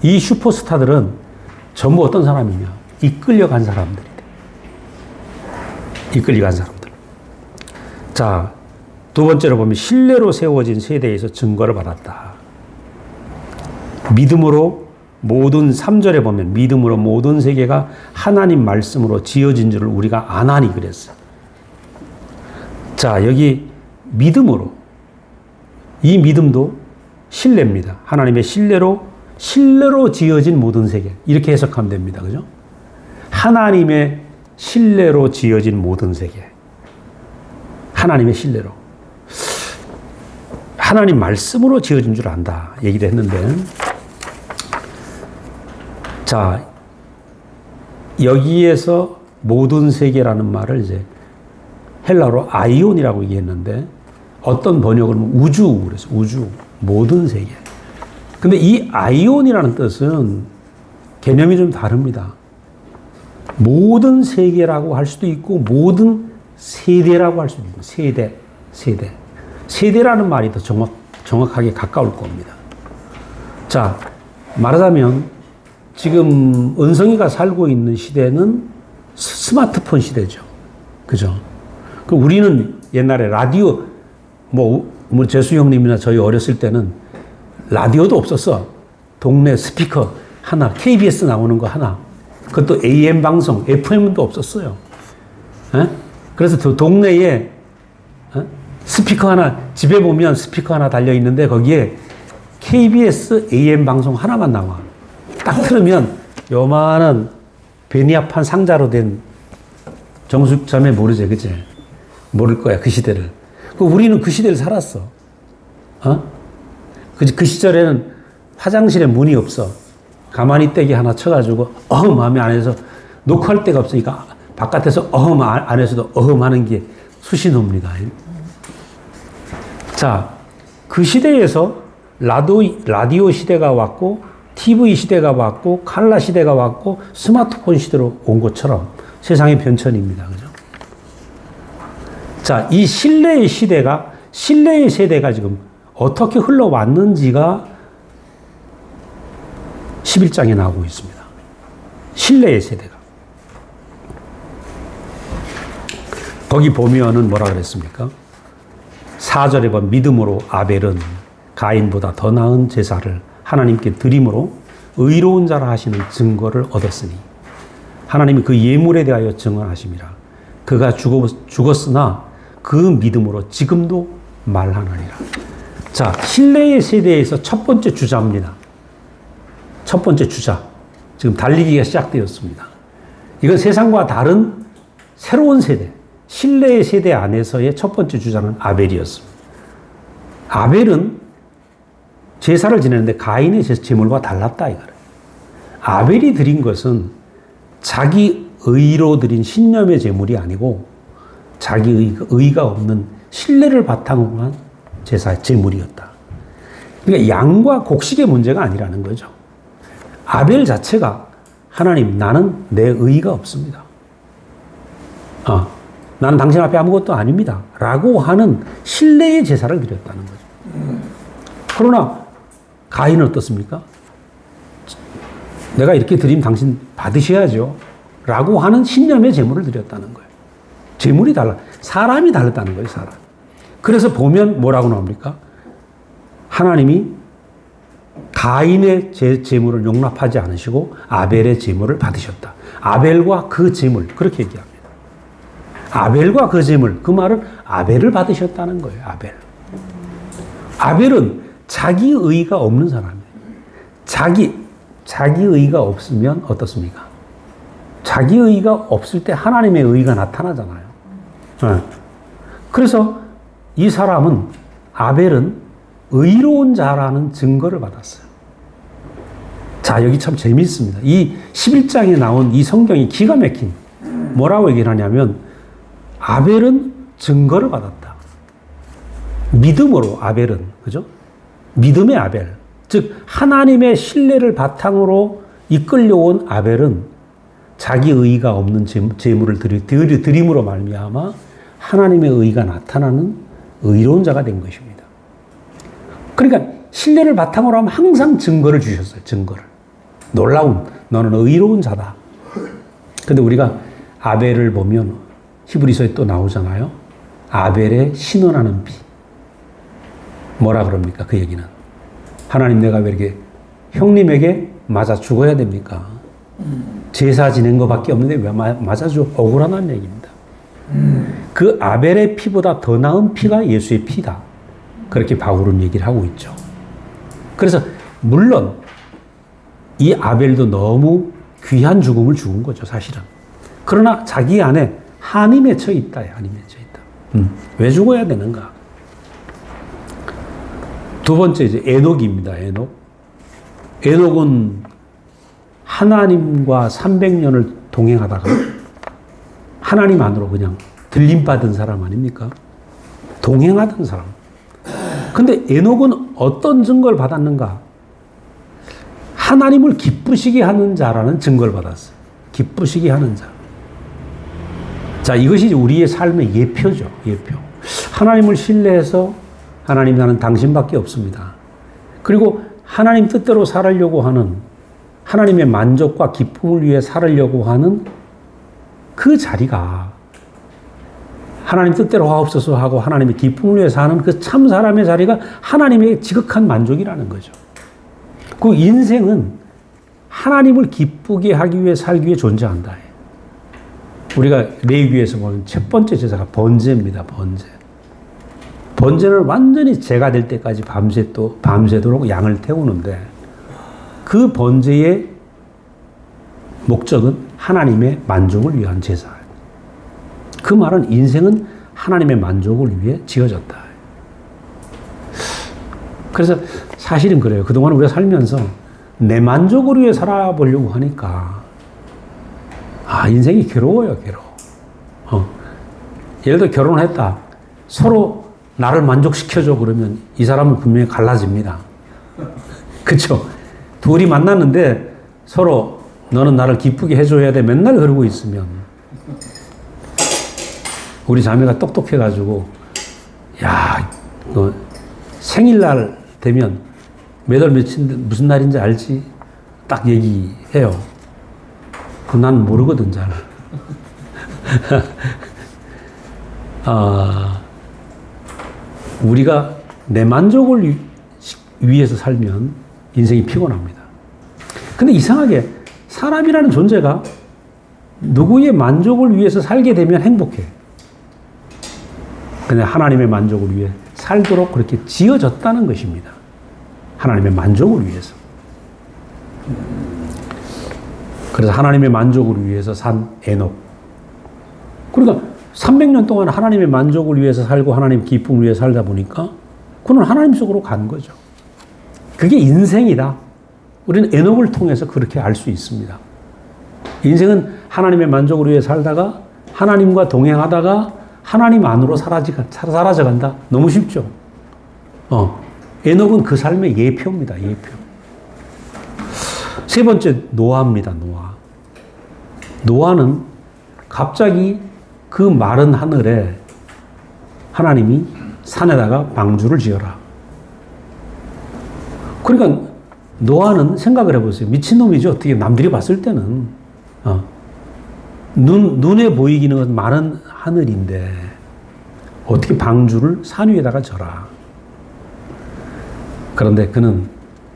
이 슈퍼스타들은 전부 어떤 사람이냐? 이끌려간 사람들이래. 이끌려간 사람들. 자, 두 번째로 보면 신뢰로 세워진 세대에서 증거를 받았다. 믿음으로 모든 3절에 보면 믿음으로 모든 세계가 하나님 말씀으로 지어진 줄을 우리가 아나니 그랬어요. 자, 여기 믿음으로, 이 믿음도 신뢰입니다. 하나님의 신뢰로 지어진 모든 세계. 이렇게 해석하면 됩니다. 그죠? 하나님의 신뢰로 지어진 모든 세계. 하나님의 신뢰로. 하나님 말씀으로 지어진 줄 안다. 얘기를 했는데, 자, 여기에서 모든 세계라는 말을 이제 헬라어로 아이온이라고 얘기했는데, 어떤 번역은 우주, 그래서 우주, 모든 세계. 근데 이 아이온이라는 뜻은 개념이 좀 다릅니다. 모든 세계라고 할 수도 있고, 모든 세대라고 할 수도 있고, 세대. 세대라는 말이 더 정확하게 가까울 겁니다. 자, 말하자면, 지금 은성이가 살고 있는 시대는 스마트폰 시대죠. 그죠? 그 우리는 옛날에 라디오, 재수 형님이나 저희 어렸을 때는 라디오도 없었어. 동네 스피커 하나, KBS 나오는 거 하나. 그것도 AM 방송, FM도 없었어요. 에? 그래서 그 동네에 스피커 하나, 집에 보면 스피커 하나 달려 있는데 거기에 KBS AM 방송 하나만 나와. 딱 틀으면 요만한 베니아판 상자로 된 정숙 자매 모르지, 그치? 모를 거야, 그 시대를. 우리는 그 시대를 살았어. 그 시절에는 화장실에 문이 없어. 가만히 떼기 하나 쳐가지고, 마음이 안에서 녹화할 데가 없으니까 바깥에서 안에서도 하는 게 수신호입니다. 자, 그 시대에서 라디오 시대가 왔고, TV 시대가 왔고, 칼라 시대가 왔고, 스마트폰 시대로 온 것처럼 세상의 변천입니다. 그죠? 자, 이 신뢰의 세대가 지금 어떻게 흘러왔는지가 11장에 나오고 있습니다. 신뢰의 세대가. 거기 보면은 뭐라 그랬습니까? 4절에 보면 믿음으로 아벨은 가인보다 더 나은 제사를 하나님께 드림으로 의로운 자라 하시는 증거를 얻었으니 하나님이 그 예물에 대하여 증언하심이라. 그가 죽었으나 그 믿음으로 지금도 말하느니라. 자, 신뢰의 세대에서 첫 번째 주자입니다. 첫 번째 주자. 지금 달리기가 시작되었습니다. 이건 세상과 다른 새로운 세대, 신뢰의 세대 안에서의 첫 번째 주자는 아벨이었습니다. 아벨은 제사를 지내는데 가인의 제물과 달랐다 이거예요. 아벨이 드린 것은 자기 의로 드린 신념의 제물이 아니고 자기 의가 없는 신뢰를 바탕으로 한 제물이었다. 그러니까 양과 곡식의 문제가 아니라는 거죠. 아벨 자체가 하나님, 나는 내 의가 없습니다. 나는 당신 앞에 아무것도 아닙니다. 라고 하는 신뢰의 제사를 드렸다는 거죠. 그러나 가인은 어떻습니까? 내가 이렇게 드리면 당신 받으셔야죠. 라고 하는 신념의 제물을 드렸다는 거예요. 제물이 달라. 사람이 달랐다는 거예요, 사람. 그래서 보면 뭐라고 나옵니까? 하나님이 가인의 제물을 용납하지 않으시고 아벨의 제물을 받으셨다. 아벨과 그 제물, 그렇게 얘기합니다. 아벨과 그 제물, 그 말은 아벨을 받으셨다는 거예요, 아벨. 아벨은 자기 의가 없는 사람이에요. 자기 의가 없으면 어떻습니까? 자기 의가 없을 때 하나님의 의가 나타나잖아요. 네. 그래서 이 사람은, 아벨은 의로운 자라는 증거를 받았어요. 자, 여기 참 재미있습니다. 이 11장에 나온 이 성경이 기가 막힌, 뭐라고 얘기를 하냐면, 아벨은 증거를 받았다. 믿음으로 아벨은, 그죠? 믿음의 아벨. 즉, 하나님의 신뢰를 바탕으로 이끌려온 아벨은 자기 의가 없는 제물을 드림으로 말미암아 하나님의 의가 나타나는 의로운 자가 된 것입니다. 그러니까 신뢰를 바탕으로 하면 항상 증거를 주셨어요. 증거를. 놀라운, 너는 의로운 자다. 근데 우리가 아벨을 보면 히브리서에 또 나오잖아요. 아벨의 신원하는 피. 뭐라 그럽니까? 그 얘기는. 하나님, 내가 왜 이렇게 형님에게 맞아 죽어야 됩니까? 제사 지낸 것밖에 없는데 왜 맞아 죽어? 억울하다는 얘기입니다. 그 아벨의 피보다 더 나은 피가 예수의 피다. 그렇게 바울은 얘기를 하고 있죠. 그래서 물론 이 아벨도 너무 귀한 죽음을 죽은 거죠, 사실은. 그러나 자기 안에 한이 맺혀 있다. 한이 맺혀 있다. 왜 죽어야 되는가? 두 번째 이제 에녹입니다. 에녹은 하나님과 300년을 동행하다가 하나님 안으로 그냥 들림받은 사람 아닙니까? 동행하던 사람. 근데 에녹은 어떤 증거를 받았는가? 하나님을 기쁘시게 하는 자라는 증거를 받았어요. 기쁘시게 하는 자. 자, 이것이 우리의 삶의 예표죠. 예표. 하나님을 신뢰해서 하나님, 나는 당신밖에 없습니다. 그리고 하나님 뜻대로 살으려고 하는, 하나님의 만족과 기쁨을 위해 살으려고 하는 그 자리가 하나님 뜻대로 하옵소서 하고 하나님의 기쁨을 위해 사는 그 참 사람의 자리가 하나님의 지극한 만족이라는 거죠. 그 인생은 하나님을 기쁘게 하기 위해 살기 위해 존재한다. 우리가 레위기에서 보면 첫 번째 제사가 번제입니다. 번제. 번제는 완전히 제가 될 때까지 밤새도록 양을 태우는데 그 번제의 목적은 하나님의 만족을 위한 제사예요. 그 말은 인생은 하나님의 만족을 위해 지어졌다. 그래서 사실은 그래요. 그동안 우리가 살면서 내 만족을 위해 살아보려고 하니까 인생이 괴로워요. 괴로워. 예를 들어 결혼을 했다. 서로 나를 만족시켜줘 그러면 이 사람은 분명히 갈라집니다. 그렇죠? 둘이 만났는데 서로 너는 나를 기쁘게 해줘야 돼 맨날 그러고 있으면 우리 자매가 똑똑해가지고 야, 너 생일날 되면 몇 월 며칠 무슨 날인지 알지? 딱 얘기해요. 난 모르거든 잘. 우리가 내 만족을 위해서 살면 인생이 피곤합니다. 근데 이상하게 사람이라는 존재가 누구의 만족을 위해서 살게 되면 행복해. 그냥 하나님의 만족을 위해 살도록 그렇게 지어졌다는 것입니다. 하나님의 만족을 위해서. 그래서 하나님의 만족을 위해서 산 에녹. 그러니까 300년 동안 하나님의 만족을 위해서 살고 하나님 기쁨을 위해 살다 보니까 그는 하나님 속으로 간 거죠. 그게 인생이다. 우리는 에녹을 통해서 그렇게 알 수 있습니다. 인생은 하나님의 만족을 위해 살다가 하나님과 동행하다가 하나님 안으로 사라져간다. 너무 쉽죠? 에녹은 그 삶의 예표입니다. 예표. 세 번째, 노아입니다. 노아는 갑자기 그 마른 하늘에 하나님이 산에다가 방주를 지어라. 그러니까 노아는 생각을 해보세요. 미친놈이죠. 어떻게 남들이 봤을 때는. 눈에 보이기는 건 마른 하늘인데 어떻게 방주를 산 위에다가 져라. 그런데 그는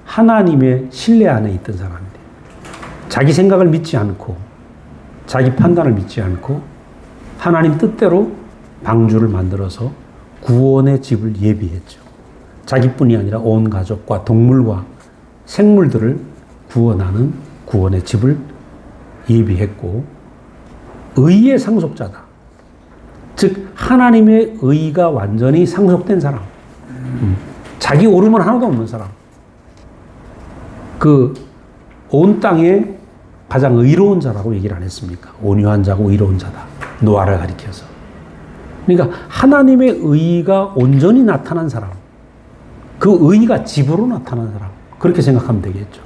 하나님의 신뢰 안에 있던 사람이에요. 자기 생각을 믿지 않고 자기 판단을 믿지 않고 하나님 뜻대로 방주를 만들어서 구원의 집을 예비했죠. 자기뿐이 아니라 온 가족과 동물과 생물들을 구원하는 구원의 집을 예비했고 의의 상속자다. 즉 하나님의 의가 완전히 상속된 사람. 자기 오름은 하나도 없는 사람. 그 온 땅에 가장 의로운 자라고 얘기를 안 했습니까? 온유한 자고 의로운 자다. 노아를 가리켜서. 그러니까 하나님의 의가 온전히 나타난 사람. 그 의가 집으로 나타난 사람. 그렇게 생각하면 되겠죠.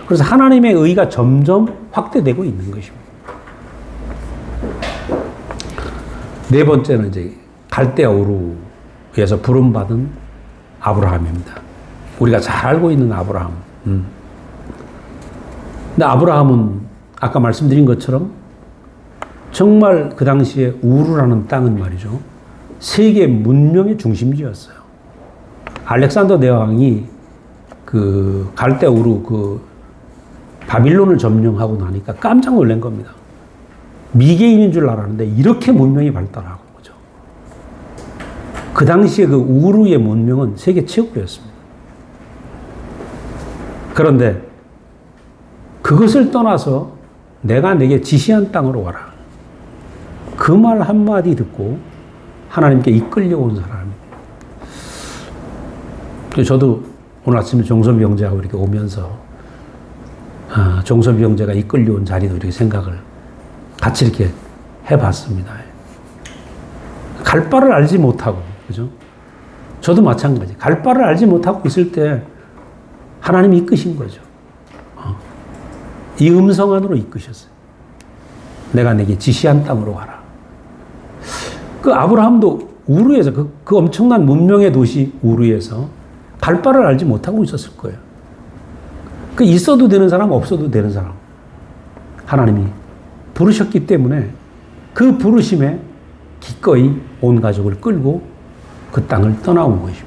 그래서 하나님의 의가 점점 확대되고 있는 것입니다. 네 번째는 이제 갈대아 우르에서 부름받은 아브라함입니다. 우리가 잘 알고 있는 아브라함. 근데 아브라함은 아까 말씀드린 것처럼 정말 그 당시에 우르라는 땅은 말이죠. 세계 문명의 중심지였어요. 알렉산더 대왕이 그 갈대아 우르 그 바빌론을 점령하고 나니까 깜짝 놀란 겁니다. 미개인인 줄 알았는데 이렇게 문명이 발달하고 거죠. 그 당시에 그 우르의 문명은 세계 최고였습니다. 그런데 그것을 떠나서 내가 내게 지시한 땅으로 와라. 그 말 한마디 듣고 하나님께 이끌려온 사람입니다. 저도 오늘 아침에 정섭이 형제하고 이렇게 오면서 정섭이 형제가 이끌려온 자리도 이렇게 생각을 같이 이렇게 해봤습니다. 갈 바를 알지 못하고, 그죠? 저도 마찬가지. 갈 바를 알지 못하고 있을 때 하나님이 이끄신 거죠. 이 음성 안으로 이끄셨어요. 내가 내게 지시한 땅으로 가라. 그 아브라함도 우르에서 그 엄청난 문명의 도시 우르에서 갈 바를 알지 못하고 있었을 거예요. 그 있어도 되는 사람, 없어도 되는 사람. 하나님이 부르셨기 때문에 그 부르심에 기꺼이 온 가족을 끌고 그 땅을 떠나온 것입니다.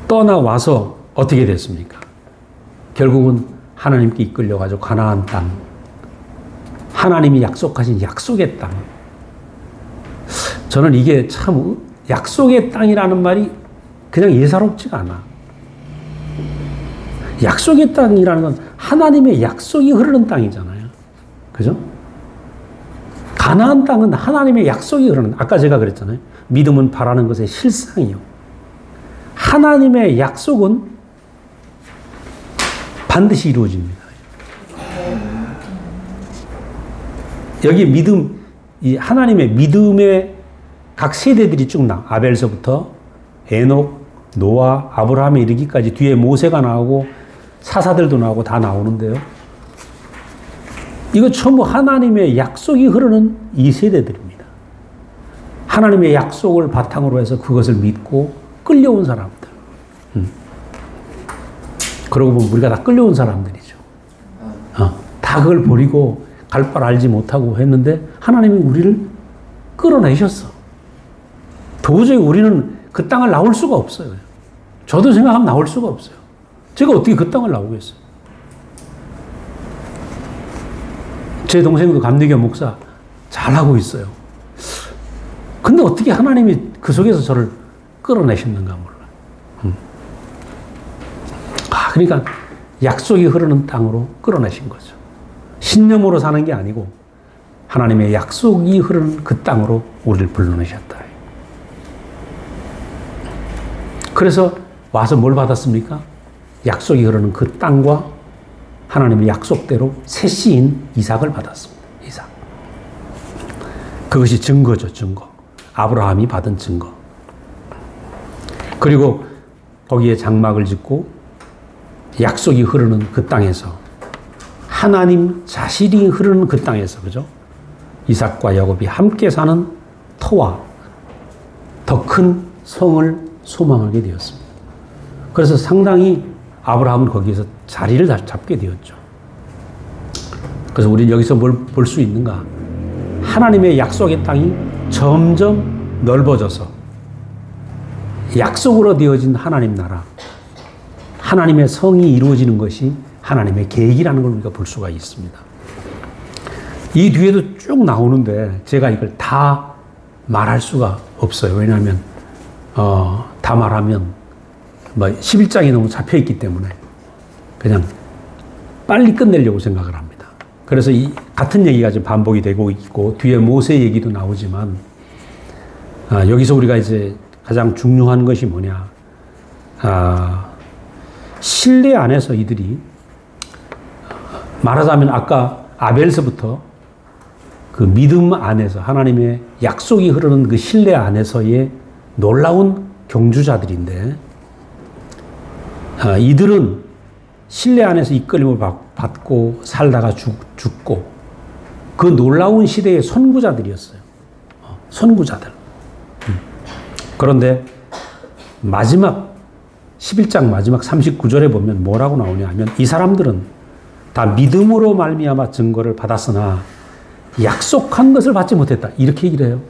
떠나와서 어떻게 됐습니까? 결국은 하나님께 이끌려가지고 가나안 땅, 하나님이 약속하신 약속의 땅. 저는 이게 참 약속의 땅이라는 말이 그냥 예사롭지가 않아. 약속의 땅이라는 건 하나님의 약속이 흐르는 땅이잖아요. 그죠? 가나안 땅은 하나님의 약속이 흐르는, 아까 제가 그랬잖아요. 믿음은 바라는 것의 실상이요. 하나님의 약속은 반드시 이루어집니다. 여기 믿음, 이 하나님의 믿음의 각 세대들이 쭉 아벨서부터 에녹, 노아, 아브라함에 이르기까지 뒤에 모세가 나오고 사사들도 나오고 다 나오는데요. 이거 전부 하나님의 약속이 흐르는 이 세대들입니다. 하나님의 약속을 바탕으로 해서 그것을 믿고 끌려온 사람들. 그러고 보면 우리가 다 끌려온 사람들이죠. 다 그걸 버리고 갈 바를 알지 못하고 했는데 하나님이 우리를 끌어내셨어. 도저히 우리는 그 땅을 나올 수가 없어요. 저도 생각하면 나올 수가 없어요. 제가 어떻게 그 땅을 나오겠어요? 제 동생도 감리교 목사 잘하고 있어요. 근데 어떻게 하나님이 그 속에서 저를 끌어내셨는가 몰라. 그러니까 약속이 흐르는 땅으로 끌어내신 거죠. 신념으로 사는 게 아니고 하나님의 약속이 흐르는 그 땅으로 우리를 불러내셨다. 그래서 와서 뭘 받았습니까? 약속이 흐르는 그 땅과 하나님의 약속대로 새 씨인 이삭을 받았습니다. 이삭. 그것이 증거죠, 증거. 아브라함이 받은 증거. 그리고 거기에 장막을 짓고 약속이 흐르는 그 땅에서 하나님 자신이 흐르는 그 땅에서, 그죠? 이삭과 야곱이 함께 사는 터와 더 큰 성을 소망하게 되었습니다. 그래서 상당히 아브라함은 거기에서 자리를 잡게 되었죠. 그래서 우리는 여기서 뭘 볼 수 있는가? 하나님의 약속의 땅이 점점 넓어져서 약속으로 되어진 하나님 나라, 하나님의 성이 이루어지는 것이 하나님의 계획이라는 걸 우리가 볼 수가 있습니다. 이 뒤에도 쭉 나오는데 제가 이걸 다 말할 수가 없어요. 왜냐하면 다 말하면 11장이 너무 잡혀있기 때문에 그냥 빨리 끝내려고 생각을 합니다. 그래서 이 같은 얘기가 지금 반복이 되고 있고 뒤에 모세 얘기도 나오지만 여기서 우리가 이제 가장 중요한 것이 뭐냐. 신뢰 안에서 이들이 말하자면 아까 아벨서부터 그 믿음 안에서 하나님의 약속이 흐르는 그 신뢰 안에서의 놀라운 경주자들인데 이들은 신뢰 안에서 이끌림을 받고 살다가 죽고 그 놀라운 시대의 선구자들이었어요. 선구자들. 그런데 마지막 11장 마지막 39절에 보면 뭐라고 나오냐 하면 이 사람들은 다 믿음으로 말미암아 증거를 받았으나 약속한 것을 받지 못했다. 이렇게 얘기를 해요.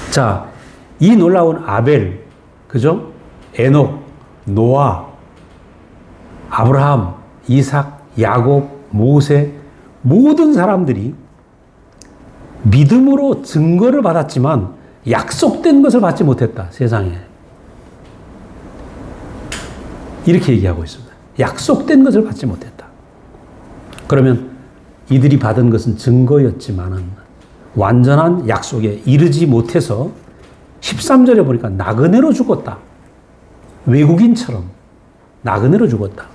자, 이 놀라운 아벨, 그죠? 에녹, 노아, 아브라함, 이삭, 야곱, 모세 모든 사람들이 믿음으로 증거를 받았지만 약속된 것을 받지 못했다. 세상에. 이렇게 얘기하고 있습니다. 약속된 것을 받지 못했다. 그러면 이들이 받은 것은 증거였지만은 완전한 약속에 이르지 못해서 13절에 보니까 나그네로 죽었다. 외국인처럼 나그네로 죽었다.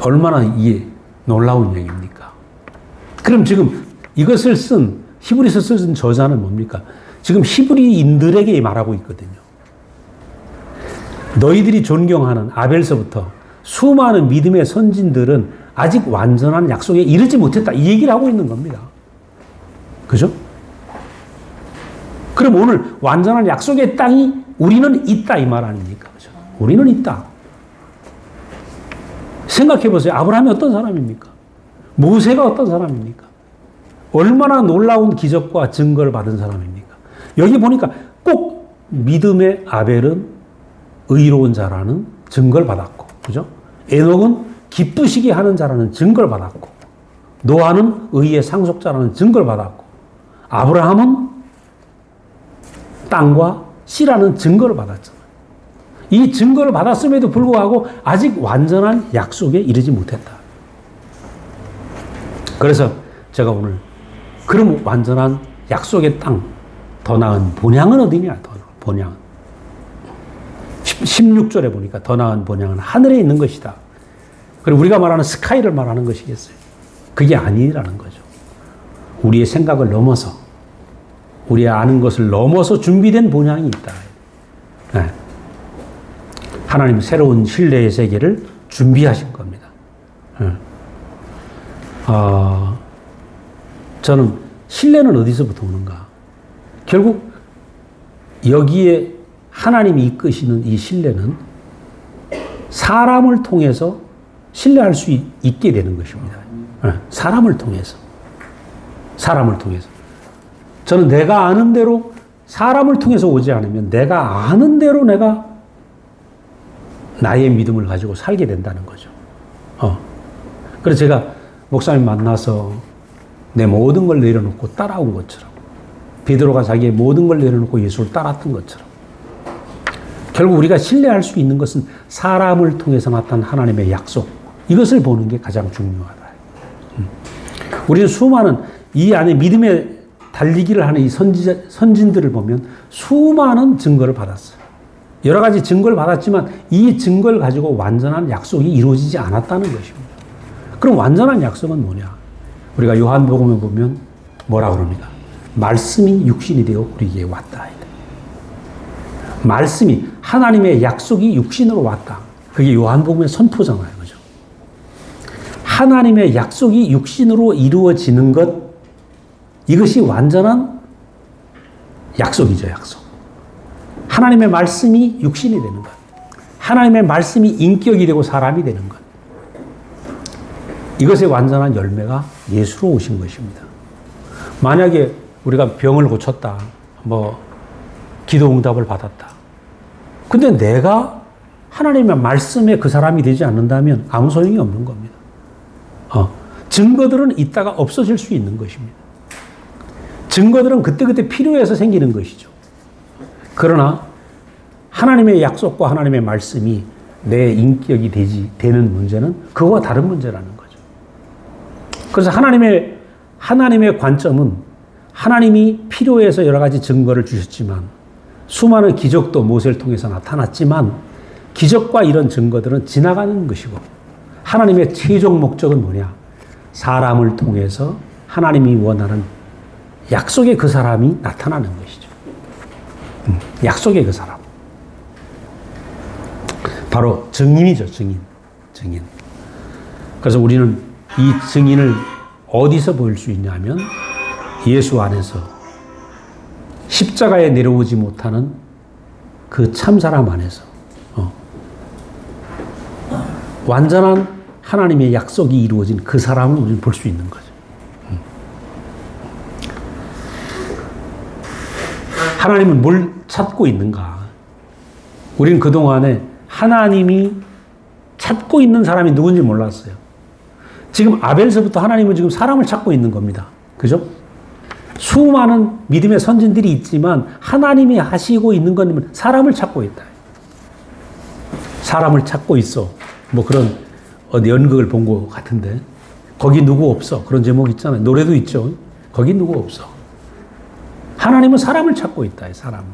얼마나 이게 놀라운 얘기입니까? 그럼 지금 이것을 쓴 히브리서 쓴 저자는 뭡니까? 지금 히브리인들에게 말하고 있거든요. 너희들이 존경하는 아벨서부터 수많은 믿음의 선진들은 아직 완전한 약속에 이르지 못했다. 이 얘기를 하고 있는 겁니다. 그죠? 그럼 오늘 완전한 약속의 땅이 우리는 있다 이 말 아닙니까? 그죠? 우리는 있다. 생각해 보세요. 아브라함이 어떤 사람입니까? 모세가 어떤 사람입니까? 얼마나 놀라운 기적과 증거를 받은 사람입니까? 여기 보니까 꼭 믿음의 아벨은 의로운 자라는 증거를 받았고, 그죠? 에녹은 기쁘시게 하는 자라는 증거를 받았고, 노아는 의의 상속자라는 증거를 받았고, 아브라함은 땅과 씨라는 증거를 받았잖아요. 이 증거를 받았음에도 불구하고 아직 완전한 약속에 이르지 못했다. 그래서 제가 오늘 그럼 완전한 약속의 땅, 더 나은 본향은 어디냐? 더 나은 본향. 16절에 보니까 더 나은 본향은 하늘에 있는 것이다. 그리고 우리가 말하는 스카이를 말하는 것이겠어요. 그게 아니라는 거죠. 우리의 생각을 넘어서, 우리의 아는 것을 넘어서 준비된 본향이 있다. 네. 하나님 새로운 신뢰의 세계를 준비하신 겁니다. 네. 저는 신뢰는 어디서부터 오는가? 결국 여기에 하나님이 이끄시는 이 신뢰는 사람을 통해서 신뢰할 수 있게 되는 것입니다. 사람을 통해서. 사람을 통해서. 저는 내가 아는 대로 사람을 통해서 오지 않으면 내가 아는 대로 내가 나의 믿음을 가지고 살게 된다는 거죠. 그래서 제가 목사님 만나서 내 모든 걸 내려놓고 따라온 것처럼, 베드로가 자기의 모든 걸 내려놓고 예수를 따랐던 것처럼, 결국 우리가 신뢰할 수 있는 것은 사람을 통해서 나타난 하나님의 약속, 이것을 보는 게 가장 중요하다. 우리는 수많은 이 안에 믿음의 달리기를 하는 이 선진들을 보면 수많은 증거를 받았어요. 여러 가지 증거를 받았지만 이 증거를 가지고 완전한 약속이 이루어지지 않았다는 것입니다. 그럼 완전한 약속은 뭐냐? 우리가 요한복음에 보면 뭐라 그럽니까? 말씀이 육신이 되어 우리에게 왔다. 말씀이, 하나님의 약속이 육신으로 왔다. 그게 요한복음의 선포잖아요. 그죠? 하나님의 약속이 육신으로 이루어지는 것, 이것이 완전한 약속이죠, 약속. 하나님의 말씀이 육신이 되는 것. 하나님의 말씀이 인격이 되고 사람이 되는 것. 이것의 완전한 열매가 예수로 오신 것입니다. 만약에 우리가 병을 고쳤다, 기도 응답을 받았다. 근데 내가 하나님의 말씀에 그 사람이 되지 않는다면 아무 소용이 없는 겁니다. 증거들은 있다가 없어질 수 있는 것입니다. 증거들은 그때그때 필요해서 생기는 것이죠. 그러나 하나님의 약속과 하나님의 말씀이 내 인격이 되는 문제는 그거와 다른 문제라는 거죠. 그래서 하나님의 관점은 하나님이 필요해서 여러 가지 증거를 주셨지만, 수많은 기적도 모세를 통해서 나타났지만, 기적과 이런 증거들은 지나가는 것이고, 하나님의 최종 목적은 뭐냐? 사람을 통해서 하나님이 원하는 약속의 그 사람이 나타나는 것이죠. 약속의 그 사람. 바로 증인이죠, 증인. 그래서 우리는 이 증인을 어디서 보일 수 있냐면 예수 안에서 십자가에 내려오지 못하는 그 참사람 안에서 완전한 하나님의 약속이 이루어진 그 사람을 우리는 볼 수 있는 거죠. 하나님은 뭘 찾고 있는가? 우리는 그동안에 하나님이 찾고 있는 사람이 누군지 몰랐어요. 지금 아벨서부터 하나님은 지금 사람을 찾고 있는 겁니다. 그죠? 수많은 믿음의 선진들이 있지만 하나님이 하시고 있는 건 사람을 찾고 있다. 사람을 찾고 있어. 뭐 그런 어디 연극을 본 것 같은데 거기 누구 없어. 그런 제목 있잖아요. 노래도 있죠. 거기 누구 없어. 하나님은 사람을 찾고 있다. 사람은.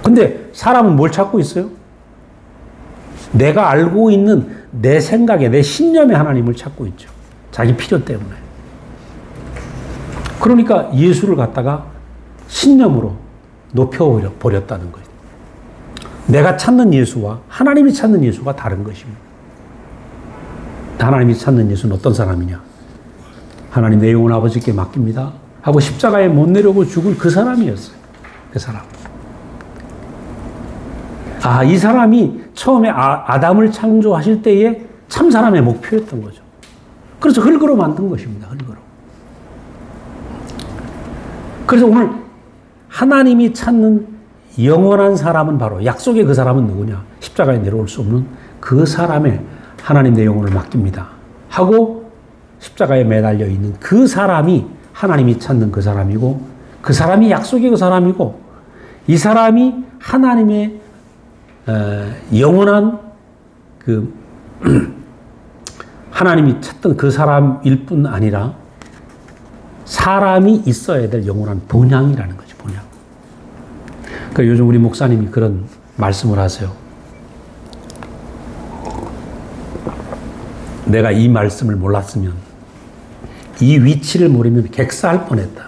근데 사람은 뭘 찾고 있어요? 내가 알고 있는 내 생각에, 내 신념에 하나님을 찾고 있죠. 자기 필요 때문에. 그러니까 예수를 갖다가 신념으로 높여버렸다는 거예요. 내가 찾는 예수와 하나님이 찾는 예수가 다른 것입니다. 하나님이 찾는 예수는 어떤 사람이냐? 하나님 내 영혼 아버지께 맡깁니다 하고 십자가에 못 내려고 죽을 그 사람이었어요. 그 사람. 이 사람이 처음에 아담을 창조하실 때에 참 사람의 목표였던 거죠. 그래서 흙으로 만든 것입니다. 흙으로. 그래서 오늘 하나님이 찾는 영원한 사람은 바로 약속의 그 사람은 누구냐? 십자가에 내려올 수 없는 그 사람의 하나님 내 영혼을 맡깁니다 하고 십자가에 매달려 있는 그 사람이 하나님이 찾는 그 사람이고 그 사람이 약속의 그 사람이고 이 사람이 하나님의 영원한 그 하나님이 찾던 그 사람일 뿐 아니라 사람이 있어야 될 영원한 본향이라는 거죠. 본향. 그러니까 요즘 우리 목사님이 그런 말씀을 하세요. 내가 이 말씀을 몰랐으면 이 위치를 모르면 객사할 뻔했다.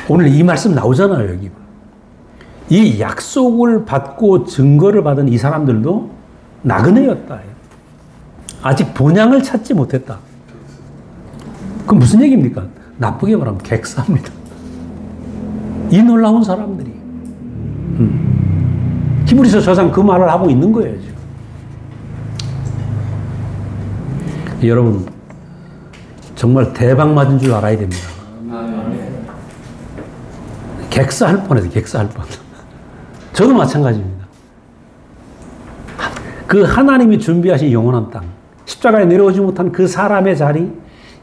오늘 이 말씀 나오잖아요. 여기. 이 약속을 받고 증거를 받은 이 사람들도 나그네였다. 아직 본향을 찾지 못했다. 그럼 무슨 얘기입니까? 나쁘게 말하면 객사입니다. 이 놀라운 사람들이. 히브리서 저자는 그 말을 하고 있는 거예요, 지금. 여러분, 정말 대박 맞은 줄 알아야 됩니다. 객사할 뻔해서 객사할 뻔. 저도 마찬가지입니다. 그 하나님이 준비하신 영원한 땅, 십자가에 내려오지 못한 그 사람의 자리,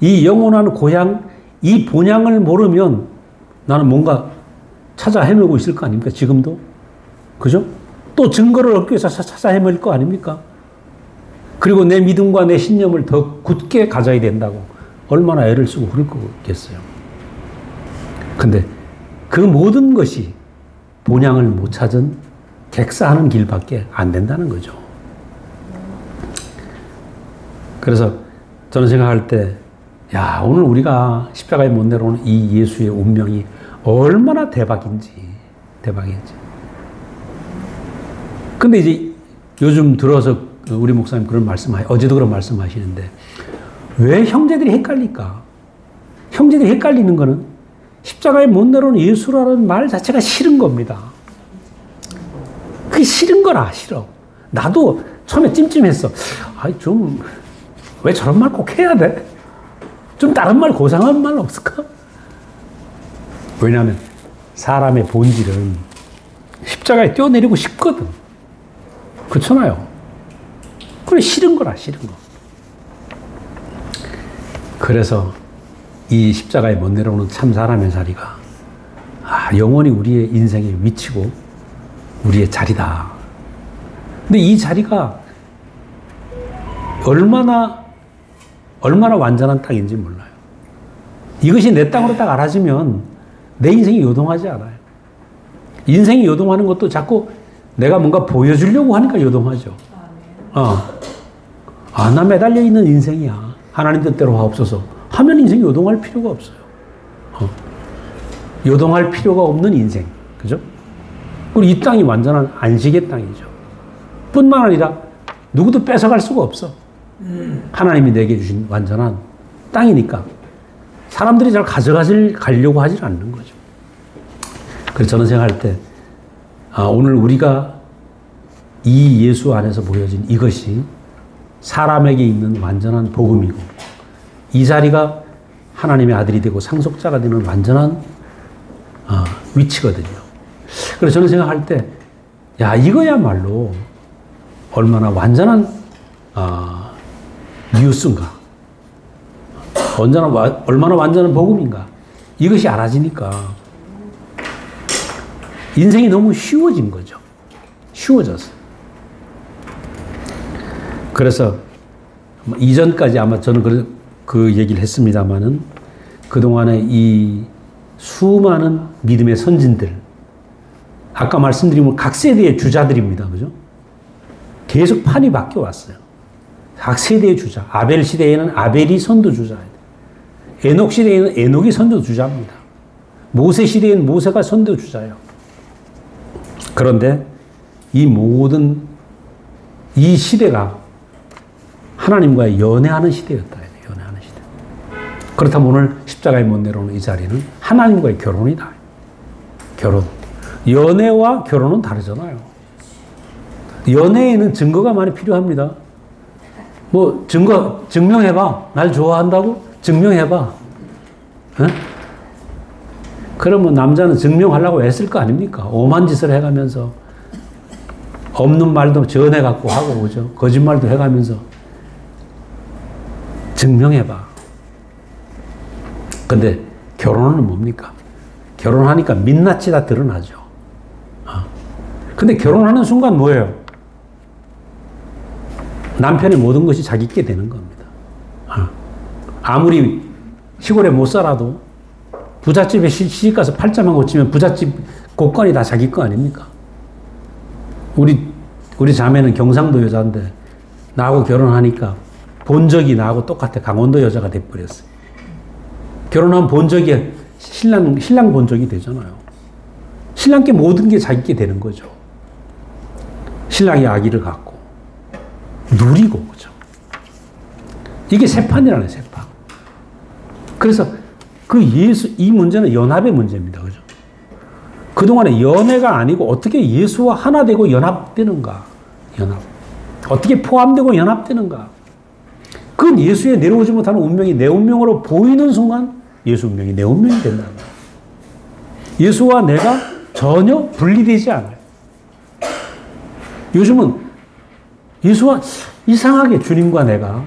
이 영원한 고향, 이 본향을 모르면 나는 뭔가 찾아 헤매고 있을 거 아닙니까? 지금도. 그죠? 또 증거를 얻기 위해서 찾아 헤맬 거 아닙니까? 그리고 내 믿음과 내 신념을 더 굳게 가져야 된다고 얼마나 애를 쓰고 그럴 거겠어요. 근데 그 모든 것이 본향을 못 찾은 객사하는 길밖에 안 된다는 거죠. 그래서 저는 생각할 때, 오늘 우리가 십자가에 못 내려오는 이 예수의 운명이 얼마나 대박인지. 근데 이제 요즘 들어서 우리 목사님 그런 어제도 그런 말씀하시는데, 왜 형제들이 헷갈릴까? 형제들이 헷갈리는 거는 십자가에 못 내려오는 예수라는 말 자체가 싫은 겁니다. 그게 싫은 거라, 싫어. 나도 처음에 찜찜했어. 왜 저런 말 꼭 해야 돼? 좀 다른 말, 고상한 말 없을까? 왜냐하면 사람의 본질은 십자가에 뛰어내리고 싶거든. 그렇잖아요. 그래, 싫은 거라, 싫은 거. 그래서 이 십자가에 못 내려오는 참 사람의 자리가 영원히 우리의 인생의 위치고 우리의 자리다. 근데 이 자리가 얼마나 완전한 땅인지 몰라요. 이것이 내 땅으로 딱 알아지면 내 인생이 요동하지 않아요. 인생이 요동하는 것도 자꾸 내가 뭔가 보여주려고 하니까 요동하죠. 나 매달려 있는 인생이야. 하나님 뜻대로 하옵소서 하면 인생이 요동할 필요가 없어요. 요동할 필요가 없는 인생. 그죠? 그리고 이 땅이 완전한 안식의 땅이죠. 뿐만 아니라 누구도 뺏어갈 수가 없어. 하나님이 내게 주신 완전한 땅이니까 사람들이 잘 가져가려고 하질 않는 거죠. 그래서 저는 생각할 때 오늘 우리가 이 예수 안에서 보여진 이것이 사람에게 있는 완전한 복음이고 이 자리가 하나님의 아들이 되고 상속자가 되는 완전한 위치거든요. 그래서 저는 생각할 때 이거야말로 얼마나 완전한 뉴스인가, 얼마나 완전한 복음인가, 이것이 알아지니까 인생이 너무 쉬워진 거죠. 쉬워졌어요. 그래서 이전까지 아마 저는 그 얘기를 했습니다마는 그동안에 이 수많은 믿음의 선진들, 아까 말씀드린 각 세대의 주자들입니다. 그죠? 계속 판이 바뀌어 왔어요. 각 세대의 주자. 아벨 시대에는 아벨이 선도주자예요. 에녹 시대에는 에녹이 선도주자입니다. 모세 시대에는 모세가 선도주자예요. 그런데 이 모든 이 시대가 하나님과의 연애하는 시대였다. 연애하는 시대. 그렇다면 오늘 십자가에 못 내려오는 이 자리는 하나님과의 결혼이다. 결혼. 연애와 결혼은 다르잖아요. 연애에는 증거가 많이 필요합니다. 뭐 증명해봐. 날 좋아한다고? 증명해봐. 에? 그러면 남자는 증명하려고 애쓸 거 아닙니까? 오만 짓을 해가면서 없는 말도 전해갖고 하고 오죠. 거짓말도 해가면서 증명해봐. 근데 결혼은 뭡니까? 결혼하니까 민낯이 다 드러나죠. 근데 결혼하는 순간 뭐예요? 남편의 모든 것이 자기께 되는 겁니다. 아무리 시골에 못 살아도 부잣집에 시집가서 팔자만 고치면 부잣집 곳간이 다 자기 거 아닙니까? 우리 자매는 경상도 여자인데 나하고 결혼하니까 본적이 나하고 똑같아. 강원도 여자가 돼버렸어요. 결혼하면 본적이 신랑 본적이 되잖아요. 신랑께 모든 게 자기께 되는 거죠. 신랑이 아기를 갖고 누리고 그죠. 이게 세판이라는 세판. 그래서 이 문제는 연합의 문제입니다. 그죠? 그동안에 연애가 아니고 어떻게 예수와 하나 되고 연합되는가? 연합. 어떻게 포함되고 연합되는가? 그건 예수에 내려오지 못하는 운명이 내 운명으로 보이는 순간 예수 운명이 내 운명이 된다는 거예요. 예수와 내가 전혀 분리되지 않아요. 요즘은 예수와 이상하게 주님과 내가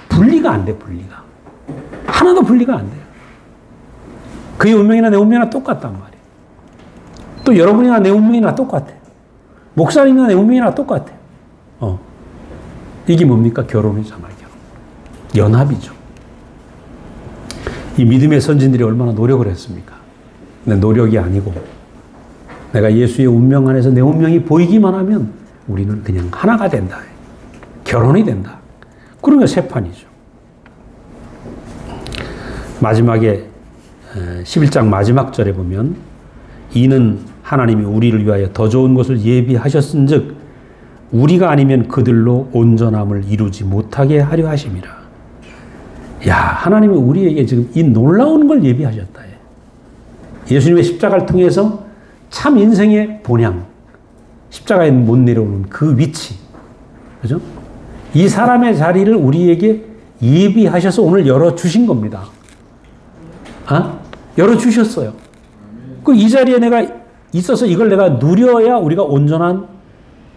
분리가 안 돼, 분리가. 하나도 분리가 안 돼요. 그의 운명이나 내 운명이나 똑같단 말이에요. 또 여러분이나 내 운명이나 똑같아요. 목사님이나 내 운명이나 똑같아요. 이게 뭡니까? 결혼이잖아요, 결혼. 연합이죠. 이 믿음의 선진들이 얼마나 노력을 했습니까? 근데 노력이 아니고 내가 예수의 운명 안에서 내 운명이 보이기만 하면 우리는 그냥 하나가 된다. 결혼이 된다. 그러니까 세판이죠. 마지막에 11장 마지막 절에 보면 이는 하나님이 우리를 위하여 더 좋은 것을 예비하셨은즉 우리가 아니면 그들로 온전함을 이루지 못하게 하려 하심이라. 야, 하나님이 우리에게 지금 이 놀라운 걸 예비하셨다. 예수님의 십자가를 통해서 참 인생의 본향, 십자가에 못 내려오는 그 위치, 그죠? 이 사람의 자리를 우리에게 예비하셔서 오늘 열어주신 겁니다. 열어주셨어요. 이 자리에 내가 있어서 이걸 내가 누려야 우리가 온전한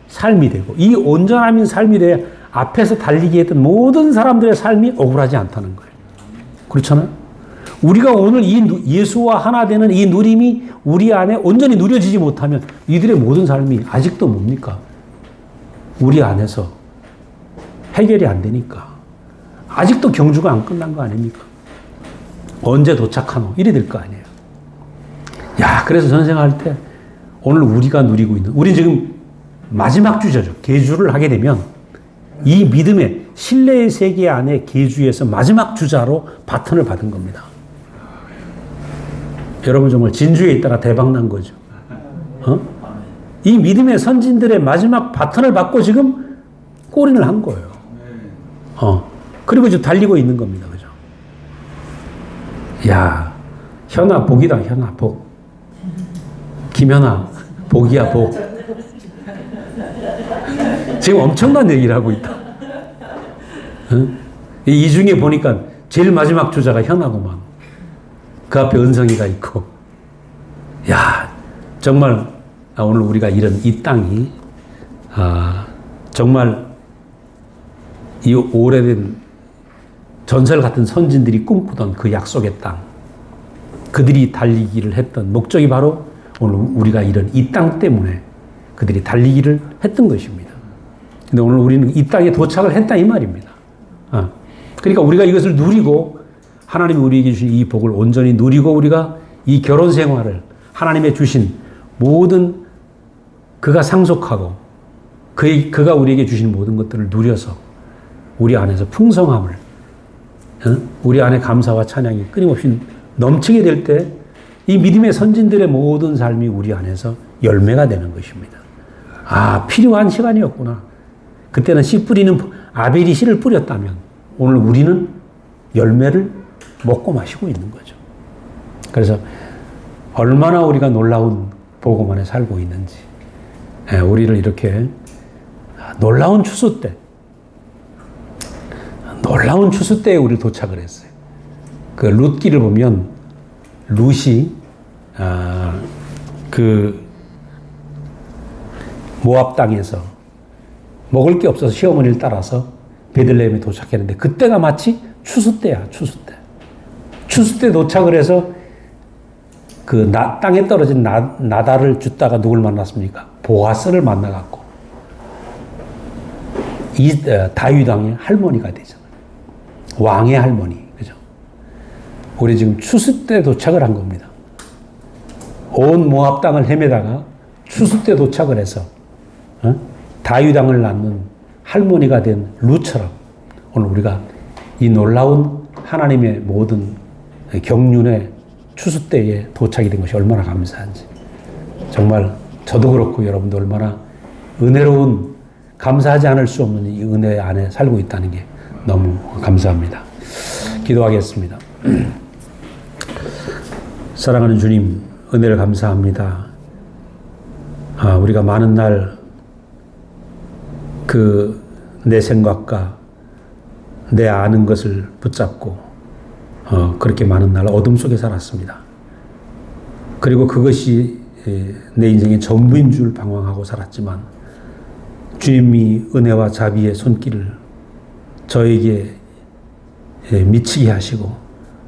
삶이 되고, 이 온전함인 삶이 돼야 앞에서 달리기 했던 모든 사람들의 삶이 억울하지 않다는 거예요. 그렇잖아요? 우리가 오늘 이 예수와 하나 되는 이 누림이 우리 안에 온전히 누려지지 못하면 이들의 모든 삶이 아직도 뭡니까? 우리 안에서 해결이 안 되니까. 아직도 경주가 안 끝난 거 아닙니까? 언제 도착하노? 이래 될 거 아니에요. 야, 그래서 전생할 때 오늘 우리가 누리고 있는, 우리 지금 마지막 주자죠. 계주를 하게 되면 이 믿음의 신뢰의 세계 안에 계주에서 마지막 주자로 바톤을 받은 겁니다. 여러분 정말 진주에 있다가 대박 난 거죠. 이 믿음의 선진들의 마지막 바톤을 받고 지금 골인을 한 거예요. 그리고 지금 달리고 있는 겁니다. 그죠? 야, 현아 복이다. 현아 복. 김현아 복이야 복. 지금 엄청난 얘기를 하고 있다. 이 중에 보니까 제일 마지막 주자가 현아구만. 그 앞에 은성이가 있고. 야, 정말 오늘 우리가 이런 이 땅이 정말 이 오래된 전설 같은 선진들이 꿈꾸던 그 약속의 땅, 그들이 달리기를 했던 목적이 바로 오늘 우리가 이런 이 땅 때문에 그들이 달리기를 했던 것입니다. 근데 오늘 우리는 이 땅에 도착을 했다 이 말입니다. 그러니까 우리가 이것을 누리고 하나님이 우리에게 주신 이 복을 온전히 누리고 우리가 이 결혼 생활을 하나님의 주신 모든 그가 상속하고 그가 우리에게 주신 모든 것들을 누려서 우리 안에서 풍성함을 우리 안에 감사와 찬양이 끊임없이 넘치게 될 때 이 믿음의 선진들의 모든 삶이 우리 안에서 열매가 되는 것입니다. 필요한 시간이었구나. 그때는 씨 뿌리는 아벨이 씨를 뿌렸다면 오늘 우리는 열매를 먹고 마시고 있는 거죠. 그래서 얼마나 우리가 놀라운 복음 안에 살고 있는지 우리를 이렇게 놀라운 추수 때에 우리 도착을 했어요. 그 룻기를 보면 룻이 그 모압 땅에서 먹을 게 없어서 시어머니를 따라서 베들레헴에 도착했는데 그때가 마치 추수 때야. 추수 때 도착을 해서 그 땅에 떨어진 나달을 줍다가 누굴 만났습니까? 보아스를 만나갖고 다윗 왕의 할머니가 되잖아요. 왕의 할머니. 그죠? 우리 지금 추수 때 도착을 한 겁니다. 온 모압 땅을 헤매다가 추수 때 도착을 해서 다윗 왕을 낳는 할머니가 된 룻처럼 오늘 우리가 이 놀라운 하나님의 모든 경륜의 추수 때에 도착이 된 것이 얼마나 감사한지. 정말 저도 그렇고 여러분도 얼마나 은혜로운 감사하지 않을 수 없는 이 은혜 안에 살고 있다는 게 너무 감사합니다. 기도하겠습니다. 사랑하는 주님, 은혜를 감사합니다. 우리가 많은 날 내 생각과 내 아는 것을 붙잡고 그렇게 많은 날 어둠 속에 살았습니다. 그리고 그것이 내 인생의 전부인 줄 방황하고 살았지만 주님이 은혜와 자비의 손길을 저에게 미치게 하시고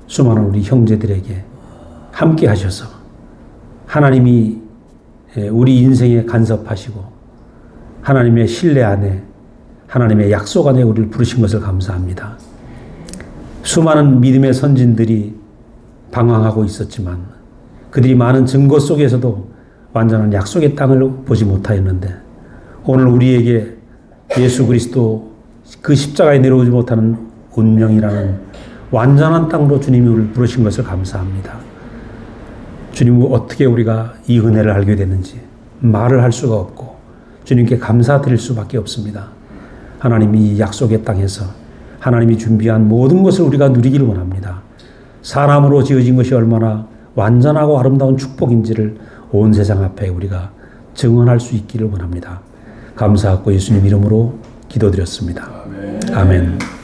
수많은 우리 형제들에게 함께 하셔서 하나님이 우리 인생에 간섭하시고 하나님의 신뢰 안에 하나님의 약속 안에 우리를 부르신 것을 감사합니다. 수많은 믿음의 선진들이 방황하고 있었지만 그들이 많은 증거 속에서도 완전한 약속의 땅을 보지 못하였는데 오늘 우리에게 예수 그리스도 그 십자가에 내려오지 못하는 운명이라는 완전한 땅으로 주님이 우리를 부르신 것을 감사합니다. 주님, 어떻게 우리가 이 은혜를 알게 됐는지 말을 할 수가 없고 주님께 감사드릴 수밖에 없습니다. 하나님이 이 약속의 땅에서 하나님이 준비한 모든 것을 우리가 누리기를 원합니다. 사람으로 지어진 것이 얼마나 완전하고 아름다운 축복인지를 온 세상 앞에 우리가 증언할 수 있기를 원합니다. 감사하고 예수님 이름으로 기도드렸습니다. 아멘.